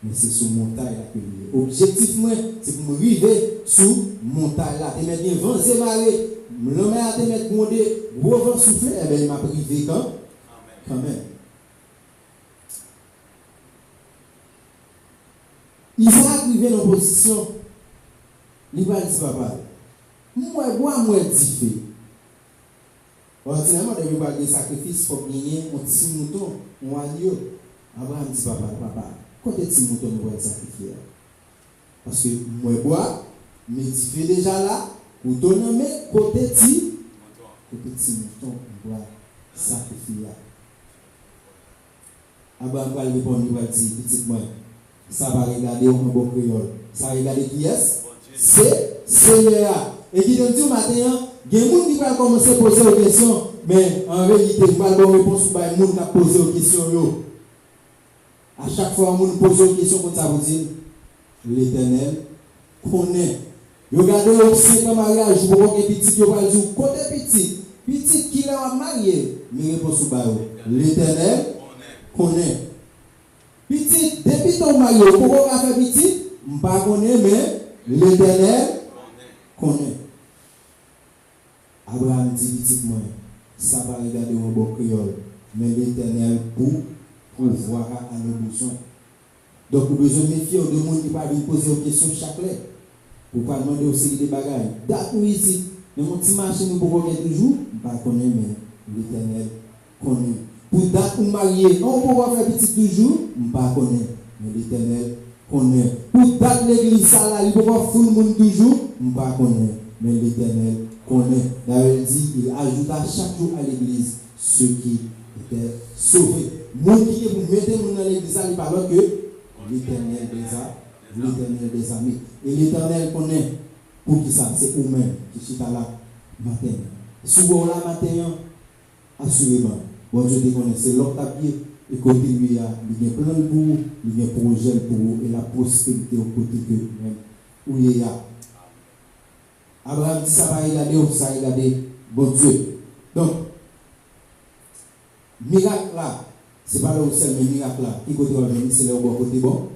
mais c'est sur montagne à accueillir. Objectif moi, c'est pour me arriver sous montagne là. Tu mets bien vent et marée, l'homme a te mettre grondé, gros vent souffler, et bien il m'a privé quand même. Isaac arrivé dans la position, il va dire papa, moi, diffé. Ordinairement, il va des sacrifices pour gagner un petit mouton, un agneau. Abraham dit papa, quand est-ce que mouton nous va sacrifier? Parce que moi, mais diffé déjà là, pour donner côté petit mouton, on doit sacrifier. Abraham va répondre, il va dire, petit moi. Ça va regarder au bon créole. Ça va regarder qui est? C'est Seigneur. Et qui te dit au matin, il y a des gens qui vont commencer à poser des questions, mais en réalité, il va y avoir une réponse pour les gens qui ont posé des questions. À chaque fois que les gens posent des questions, comme ça vous dit, l'Éternel connaît. Regardez au 5 ans mariage, vous voyez que petit, vous allez dire, côté petit qui l'a marié, mais réponse pour l'Éternel connaît. Petit, depuis ton maillot, pourquoi on a fait petit? Je ne sais pas, mais l'Éternel connaît. Abraham dit petit moi, ça va regarder un bon créole, mais l'Éternel pour voir à nos besoins. Donc, nous besoin de méfier de gens qui ne peuvent pas poser des questions chaque lettre. Pour ne pas demander aussi des bagages. Date nous ici, mais mon petit marché nous pouvons gagner toujours, je ne sais pas, mais l'Éternel connaît. Pour date ou marié, on peut faire petit toujours, je ne sais pas, mais l'Éternel connaît. Pour date l'église, ça là, il peut faire full monde toujours, je ne sais pas, mais l'Éternel connaît. D'ailleurs, il dit, il ajouta chaque jour à l'église ceux qui étaient sauvés. Moi qui vous mettez dans l'église, il parle que l'Éternel des amis. Et l'Éternel connaît pour qui ça, c'est vous-même qui sont là matin. Souvent là matin, assurément, bon Dieu te connaît, c'est l'autre pied et côté lui, il y a plein de vous, il y a un projet pour vous, et la prospérité au côté que lui-même, où il y a. Abraham dit ça va regarder, ça va regarder, bon Dieu. Donc, miracle là, ce n'est pas là où c'est, mais miracle là, qui côté va venir, c'est là où bon côté bon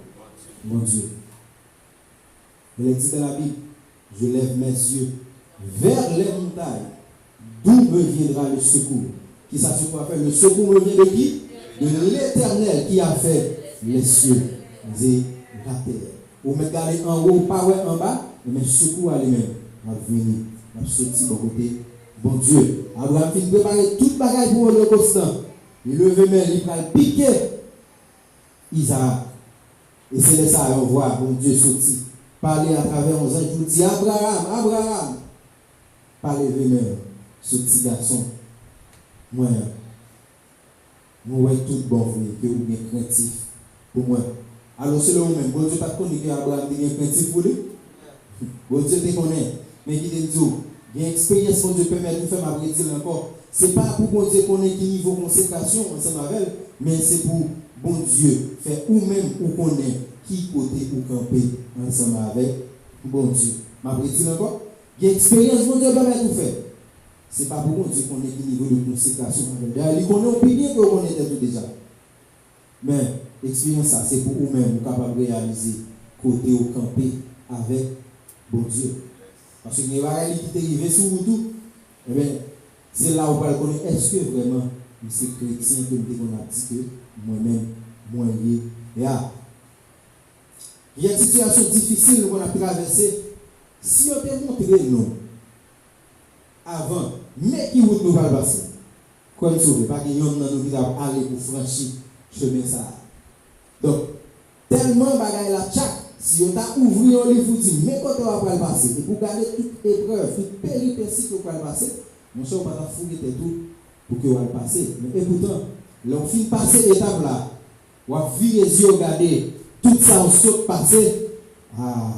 Dieu. Il est dit dans la Bible, je lève mes yeux vers les montagnes, d'où me viendra le secours. Qui ça se quoi faire? Le secours me vient de qui? De l'Éternel qui a fait les cieux et la terre. Ou me garder en haut, pas en bas, mais secours à lui-même. Va venir, va sortir bon côté. Bon Dieu, Abraham finit de préparer toute bagaille pour le constant. Il levait main, il va piquer Isaac. Et c'est là ça, on voit bon Dieu sortir. Parler à travers nos anges, il dit Abraham. Parlez main, ce petit garçon. Moi, tout bon frère, que vous êtes craintif pour moi. Alors c'est le même, bon Dieu pas connu que Abraham est craintif pour lui. Bon Dieu te connaît, mais qui te dit, il y a une expérience que Dieu permet de faire ma prédire encore. Ce n'est pas pour bon Dieu connaître qui niveau consécration ensemble avec, mais c'est pour bon Dieu faire ou même ou connaître qui côté ou camper ensemble avec bon Dieu. Ma prédire encore, il y a une expérience que bon Dieu permet de faire. Ce n'est pas pour bon Dieu connaître qui niveau de consécration avec. D'ailleurs, il connaît au bien que vous connaissez tout déjà. Mais l'expérience, ça, c'est pour vous-même, vous capable de réaliser côté ou camper avec bon Dieu. Parce que les bagages qui t'est arrivé sur vous tout, eh bien, c'est là où vous allez connaître, est-ce que vraiment, c'est chrétien que nous avons dit que moi-même, moi lié. Il y a une situation difficile qu'on a traversée. Si on te montre nous, avant, mais qui vous nous va passer? Comme ça, pas qu'il y en a nous qui va aller pour franchir chemin ça. Donc, tellement bagaille la tchac. Si on t'a ouvert un livre, vous dites, mais quand on va le passer, et pour garder toute épreuve, toute péripétie que vous allez passer, mon cher, on va fouiller tout pour que vous allez passer. Mais pourtant, l'on finit passer l'étape là, on va virer les yeux, regarder, tout ça, on saute passer. Ah,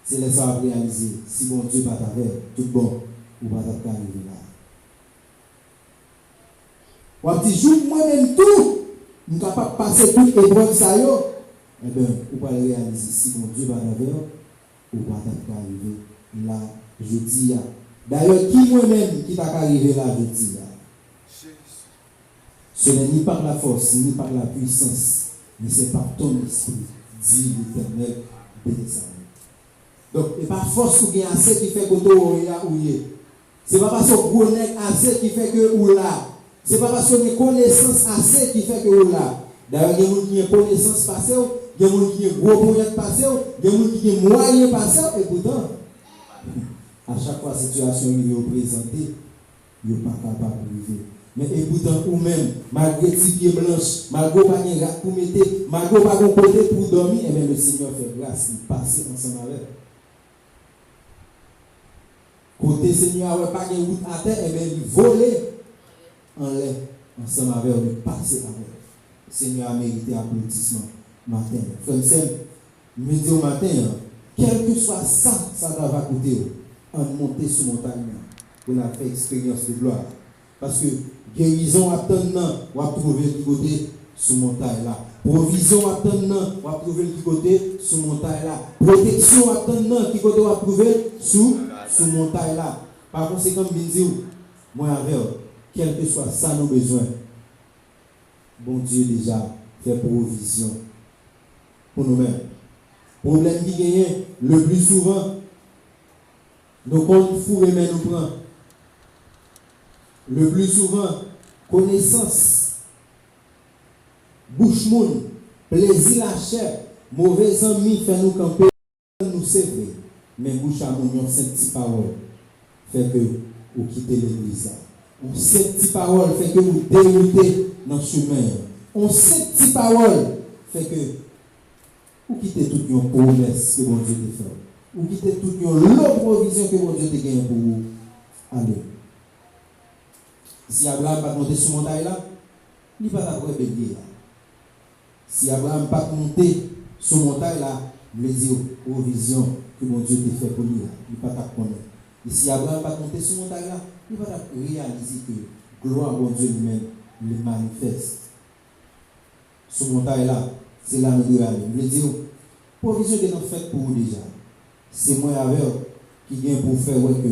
c'est là ça à réaliser. Si bon Dieu va t'avoir, tout bon, ou va t'arriver là. On va dire, joue moi-même tout, je suis capable de passer toute épreuve ça y est. Eh bien, vous pouvez réaliser si mon Dieu va d'abord, ou va arriver là, je dis. D'ailleurs, qui moi-même qui t'a arrivé là, je dis là. Ce n'est ni par la force, ni par la puissance, mais c'est par ton esprit, dit l'Éternel des armées. Donc, et par force ou bien assez qui fait que tu es. C'est pas parce que vous avez assez qui fait que vous là. C'est pas parce que vous avez connaissance assez qui fait que vous là. D'ailleurs, il y a des gens qui ont connaissance passée. Il y a des gens qui ont gros projet passé, il y a des gens qui ont moyen passé, et pourtant, à chaque fois, la situation est présentée, ils ne sont pas capables de vivre. Mais et pourtant, ou même, malgré les pieds blanches, malgré pas de rat pour mettre, malgré pas de côté pour dormir, et bien le Seigneur fait grâce, il passe ensemble avec. Côté Seigneur, il pas de route à terre, et bien il vole en l'air, ensemble avec, il passe avec. Le Seigneur a mérité applaudissement. Matin. Frère Sem, me dit au matin, quel que soit ça, ça va coûter. En monter sur montagne pour la faire expérience de gloire. Parce que guérison attendant, on va trouver du côté sur montagne là. Provision attendant, on va trouver du côté sur montagne là. Protection attendant, qui côté on va trouver sur montagne là. Par conséquent, me dit, moi avec, quel que soit ça nos besoins, bon Dieu déjà fait provision. Pour nous-mêmes. Problème qui gagne, le plus souvent, nos comptes fourrés mais nous prend. Le plus souvent, connaissance, bouche moun, plaisir la chair, mauvais amis fait nous camper, nous sévrer. Mais bouche à moun, on cette petite parole fait que vous quittez l'église. On cette petite parole fait que vous déroutez dans le chemin. On cette petite parole fait que ou quitter toute une promesse que mon Dieu te fait. Ou quitter toute une provision que mon Dieu te gagne pour vous. Allez. Si Abraham pas monter sur montagne là, il ne va pas bénir là. Si Abraham pas monter sur montagne là, il veut dire provision que mon Dieu te fait pour lui. Il ne va pas connaître. Et si Abraham pas monter sur montagne là, il va réaliser que gloire à mon Dieu lui-même le manifeste. Ce montagne là, c'est là nous devons aller. Je veux dire, provision que nous faite pour vous déjà. C'est moi avec qui vient pour faire ouais, que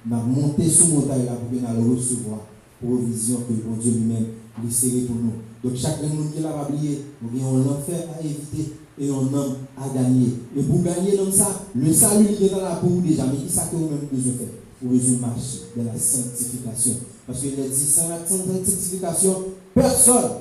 nous monté sur montagne là pour que nous recevoir provision que bon Dieu lui-même lui serré pour nous. Donc chaque monde qui l'a pas oublié, nous avons un enfer à éviter et un homme à gagner. Et pour gagner dans ça, le salut il est dans la peau déjà. Mais qui ça que vous-même besoin de faire? Vous besoin de marcher dans la sanctification. Parce qu'il a dit, sans la sanctification, personne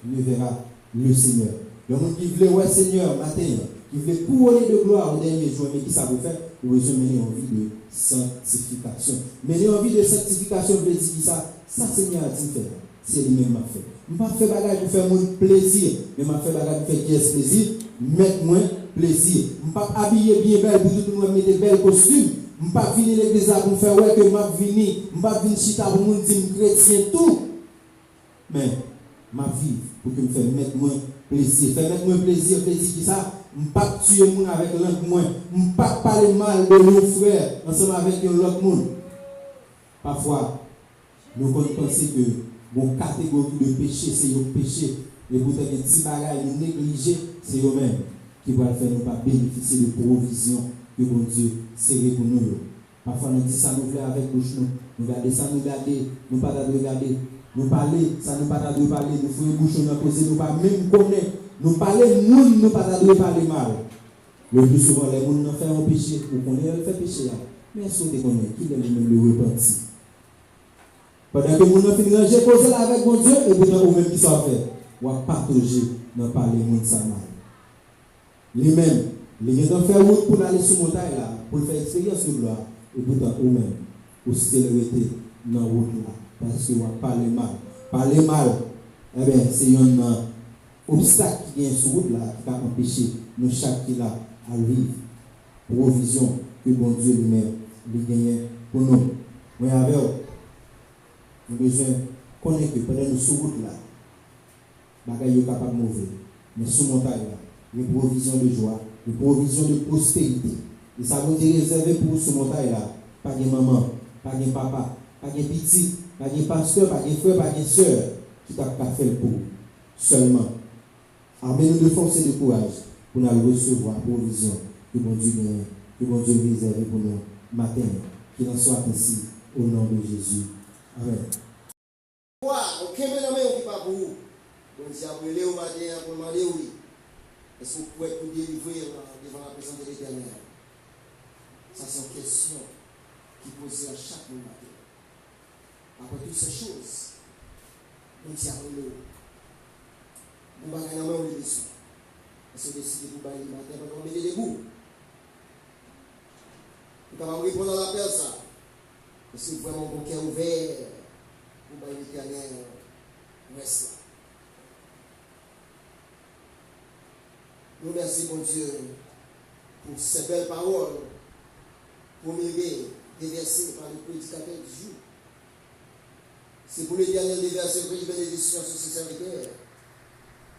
ne verra le Seigneur. Le monde qui voulait ouais Seigneur matin, qui voulait couronner de gloire au dernier jour, mais qui ça vous fait? Vous besoin de mener en vie de sanctification. Mener en vie de sanctification, vous dire ça, Seigneur a dit faire. C'est lui-même m'a fait. Je ne fais pas bagage pour faire mon plaisir, mais je fais bagage pour faire qui est plaisir, mettre moins plaisir. Je ne pas habiller bien belle pour tout le monde mettre belles costumes. Je ne pas venir l'église pour faire ouais que je venir, je ne pas venir chita pour me dire chrétien tout. Mais ma vie pour que me faire mettre moins plaisir, faire mettre moins plaisir qui ça, je ne pas tuer les gens avec l'autre moins, je ne pas parler mal de nos frères ensemble avec l'autre monde. Parfois, nous pensons que bon catégorie de péché, c'est le péché. Et pour des petits bagages négligés, c'est eux-mêmes qui vont faire nous pas bénéficier de provision que bon Dieu serré pour nous. Parfois nous disons ça, nous voulons avec bouche nous regardons ça, nous regardons, nous pas de regarder, nous parler, ça nous pas de parler, nous faisons bouche nous poser, nous pas même connaître, nous parler, nous pas de parler mal. Le plus souvent, les gens nous font un péché, ou qu'on fait péché. Mais est-ce que tu connais qui est le repenti? Pendant que nous avons fini de poser là avec mon Dieu, et pourtant, vous-même qui sont fait, ou à partager dans parler de ça mal. Les-mêmes, les gens ont fait route pour aller sur montagne là, pour faire expérience de gloire, et pourtant, vous-même, vous célébrez dans la route là, parce que vous parlez mal. Parler mal, eh bien, c'est un obstacle qui vient sur route là, qui va empêcher nous chaque qui là à vivre. Provision que bon Dieu lui-même lui gagne pour nous. Mais avec nous avons besoin de connaître que pendant nous sur route là, bagaille est capable de mauvais. Mais sur montagne là, il y a une provision de joie, une provision de prospérité. Et ça veut dire réservé pour sur montagne là, pas de maman, pas de papa, pas de petit, pas de pasteur, pas de frère, pas de soeur qui t'a fait pour seulement. Amenez-nous de force et de courage pour nous recevoir la provision que bon Dieu gagne, que bon Dieu réserve pour nous matin. Qu'il en soit ainsi au nom de Jésus. Amen. Ok, mesdames, on ne pas pour vous. Donc, si vous voulez au matin pour demander oui, est-ce que vous pouvez vous délivrer devant la présence de l'Éternel? Ça, c'est une question qui est posée à chaque matin. Après toutes ces choses, on dit à vous, on va gagner un peu de dessus. Est-ce que vous décidez de vous bailler le matin pour vous mettre debout? Vous pouvez répondre à l'appel, ça. Est-ce que vraiment mon cœur ouvert pour bailler l'Éternel reste là? Nous remercions, mon Dieu, pour ces belles paroles, pour m'aider, déversées par le prédicateur du jour. C'est pour l'Éternel déverser une bénédiction sur ses serviteurs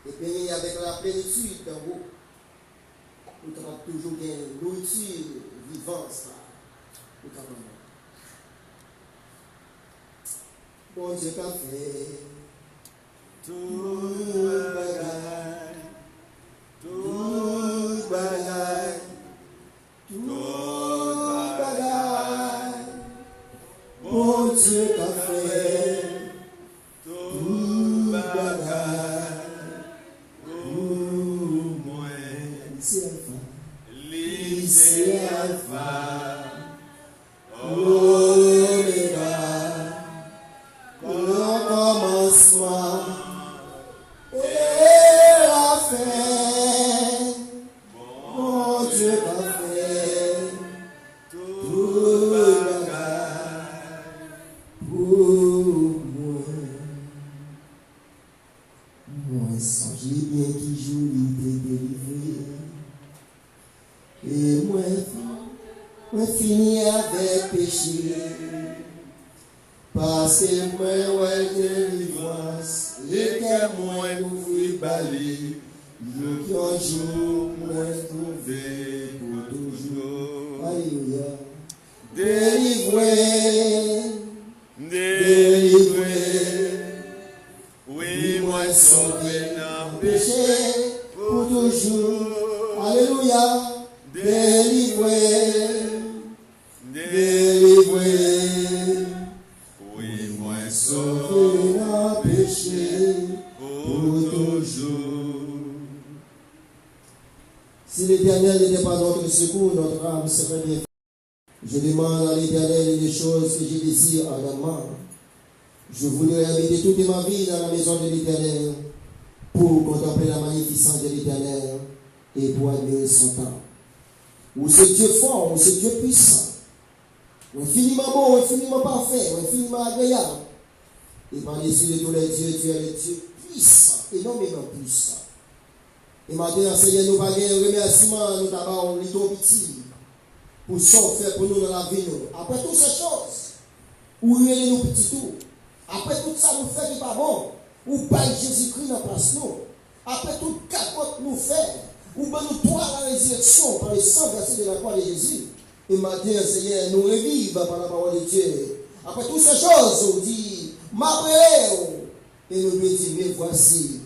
et bénir avec la plénitude d'en haut. Nous avons toujours gagné nourriture vivante. Nous avons. Bon Dieu, qu'a fait tout bagaille. Tout bagaille, bon Dieu qu'a fait, tout bagaille, pour moi, lycée alpha, oméga, le commencement et la fin. Dieu a fait tout bagaille pour moi. Moi, songez bien qui joue l'idée délivré. Et moi, fini avec péché. Parce que moi, ouais, délivrance. Et que moi, ouvrir balai. Le qui un jour moi trouvé pour toujours. Alléluia. Délivré, délivré, délivré. Oui, moi sauvé Sauvé d'un péché pour toujours. Si l'Éternel n'était pas notre secours, notre âme serait bien. Je demande à l'Éternel des choses que je désire ardemment. Je voudrais habiter toute ma vie dans la maison de l'Éternel pour contempler la magnificence de l'Éternel et pour admirer son temps. Où c'est Dieu fort, où c'est Dieu puissant, infiniment bon, infiniment parfait, infiniment agréable. Et par-dessus de tous les dieux, tu es le Dieu puissant, énormément puissant. Et maintenant, Seigneur, nous pas un remerciement, nous t'avons little petit pour ce qu'on fait pour nous dans la vie. Après toutes ces choses, où nous petit tout, après tout ça, nous fait qui n'est pas bon, ou pas Jésus-Christ dans la place nous, après tout capote nous fait, ou ben nous toi la résurrection par le sang versé de la croix de Jésus. Et maintenant, Seigneur, nous revivons par la parole de Dieu. Après toutes ces choses, on dit, m'appelez, et nous lui disons, mais voici.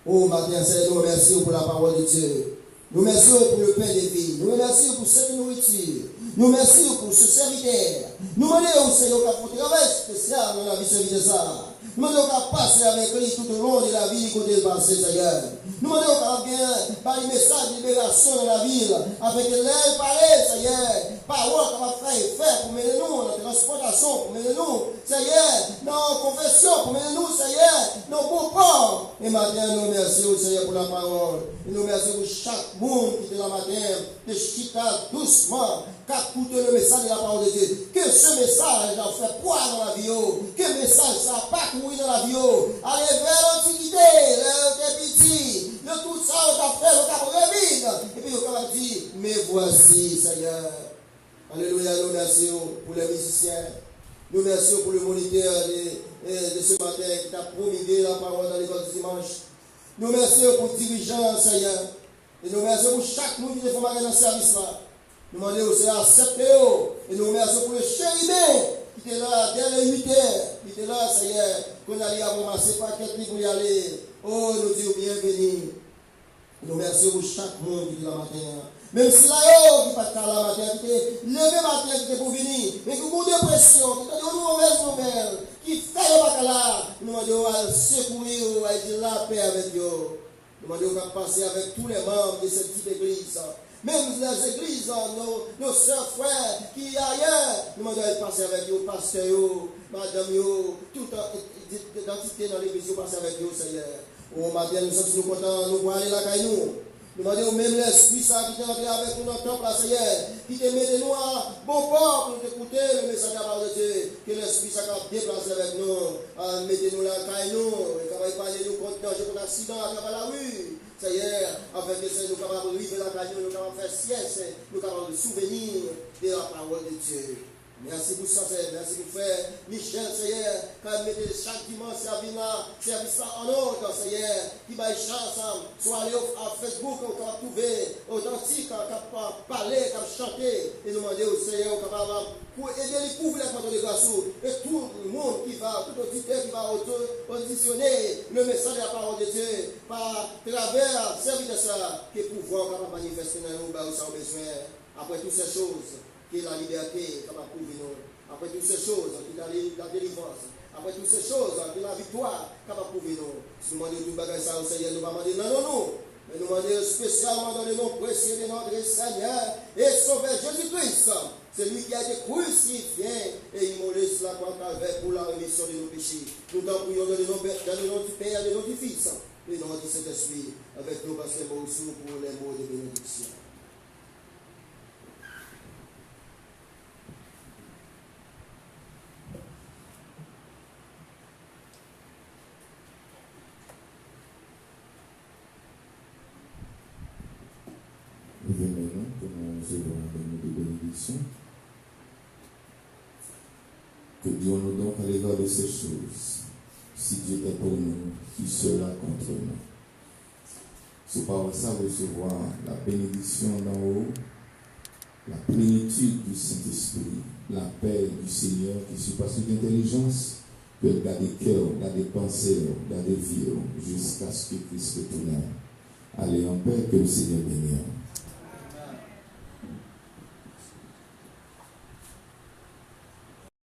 Oh, matin, Seigneur, nous remercions pour la parole de Dieu. Nous remercions pour le pain de vie. Nous remercions pour cette nourriture. Nous remercions pour ce serviteur. Nous demandons, Seigneur, qu'à pour travail spécial dans la vie de ça. Nous demandons qu'à passer avec lui tout au long de la vie côté de passer, Seigneur. Nous demandons qu'à bien par les messages de libération dans la ville, avec l'air parler, Seigneur. Parole qu'on va faire pour mener nous dans la transportation, pour mener nous, Seigneur, dans la confession, pour mener nous, Seigneur, dans bon port. Et maintenant, nous remercions, Seigneur, pour la parole. Et nous remercions pour chaque monde qui est dans la matin, de chita doucement, qu'écoute le message de la parole de Dieu. Que ce message a fait poids dans la vie. Que le message ça n'a pas couru dans la vie. Allez vers l'antiquité, les petits, de tout ça, on t'a fait, on t'a revivre. Et puis on va dire, mais voici, Seigneur. Alléluia, nous remercions pour les musiciens. Nous remercions pour le moniteur de ce matin qui t'a promulgué la parole dans l'école du dimanche. Nous remercions pour le dirigeant, Seigneur. Et nous remercions pour chaque monde qui est fait dans ce service-là. Nous demandons au Seigneur accepter. Et nous remercions pour le chérubin qui était là dès les 8 heures. Qui était là, Seigneur, qu'on allait ramasser par quelqu'un pour y aller. Oh, nous disons bienvenue. Nous remercions pour chaque monde qui est là matin. Même si là, qui pas de la matin, qui est levé matin, qui est pour venir, mais qui a une dépression, qui a une mauvaise nouvelle, qui fait le là, nous demandons à secourir, à dire la paix avec eux. Nous demandons à passer avec tous les membres de cette petite église. Même les églises, nos soeurs, frères, qui ailleurs, nous demandons à passer avec eux, pasteur, madame, toute identité dans l'église, passer avec eux, Seigneur. Oh, matin, nous sommes contents, nous voulons aller là, nous. Nous demandons même l'esprit ça qui est entré avec nous dans le temple, Seigneur, qui te mette nous à bon port pour écouter le message de la parole de Dieu. Que l'esprit ça va déplacer avec nous, mettez-nous là, nous, et qu'on va parler nous contre danger, contre accident à travers la rue. Seigneur, afin que nous capables de vivre la caille, nous capables de faire sieste, nous capables de souvenir de la parole de Dieu. Merci pour ça, Seigneur. Merci pour frère Michel, Seigneur, quand mettez chaque dimanche service en ordre, Seigneur, qui va échanger ensemble, soit aller à Facebook, on va trouver authentique, on va parler, on va chanter, et demander au Seigneur, pour aider les couvrir les grâce, et tout le monde qui va, tout auditeur qui va auditionner le message de la parole de Dieu, par travers service de ça, que pouvoir manifester dans nous, où ça a besoin, après toutes ces choses. Qui est la liberté, qui va prouver nous. Après toutes ces choses, qui est la délivrance. Après toutes ces choses, qui est la victoire, qui va prouver nous. Si nous demandons tout bagage ça au Seigneur, nous ne demandons non. Mais nous demandons spécialement dans le nom précieux de notre Seigneur et Sauveur Jésus-Christ. C'est lui qui a été crucifié et immolé sur la croix Calvaire pour la rémission de nos péchés. Nous t'en prions dans le nom du Père et de notre Fils, et dans le Saint-Esprit, avec nos pasteurs pour les mots de bénédiction. Nous venons pour nous recevoir un de bénédiction. Que disons-nous donc à l'égard de ces choses? Si Dieu est pour nous, qui sera contre nous? Sous par ça, recevoir la bénédiction d'en haut, la plénitude du Saint-Esprit, la paix du Seigneur qui surpasse toute intelligence, que garde des cœurs, garde des pensées, garde des vies, jusqu'à ce que Christ retourne. Allez en paix, que le Seigneur bénisse.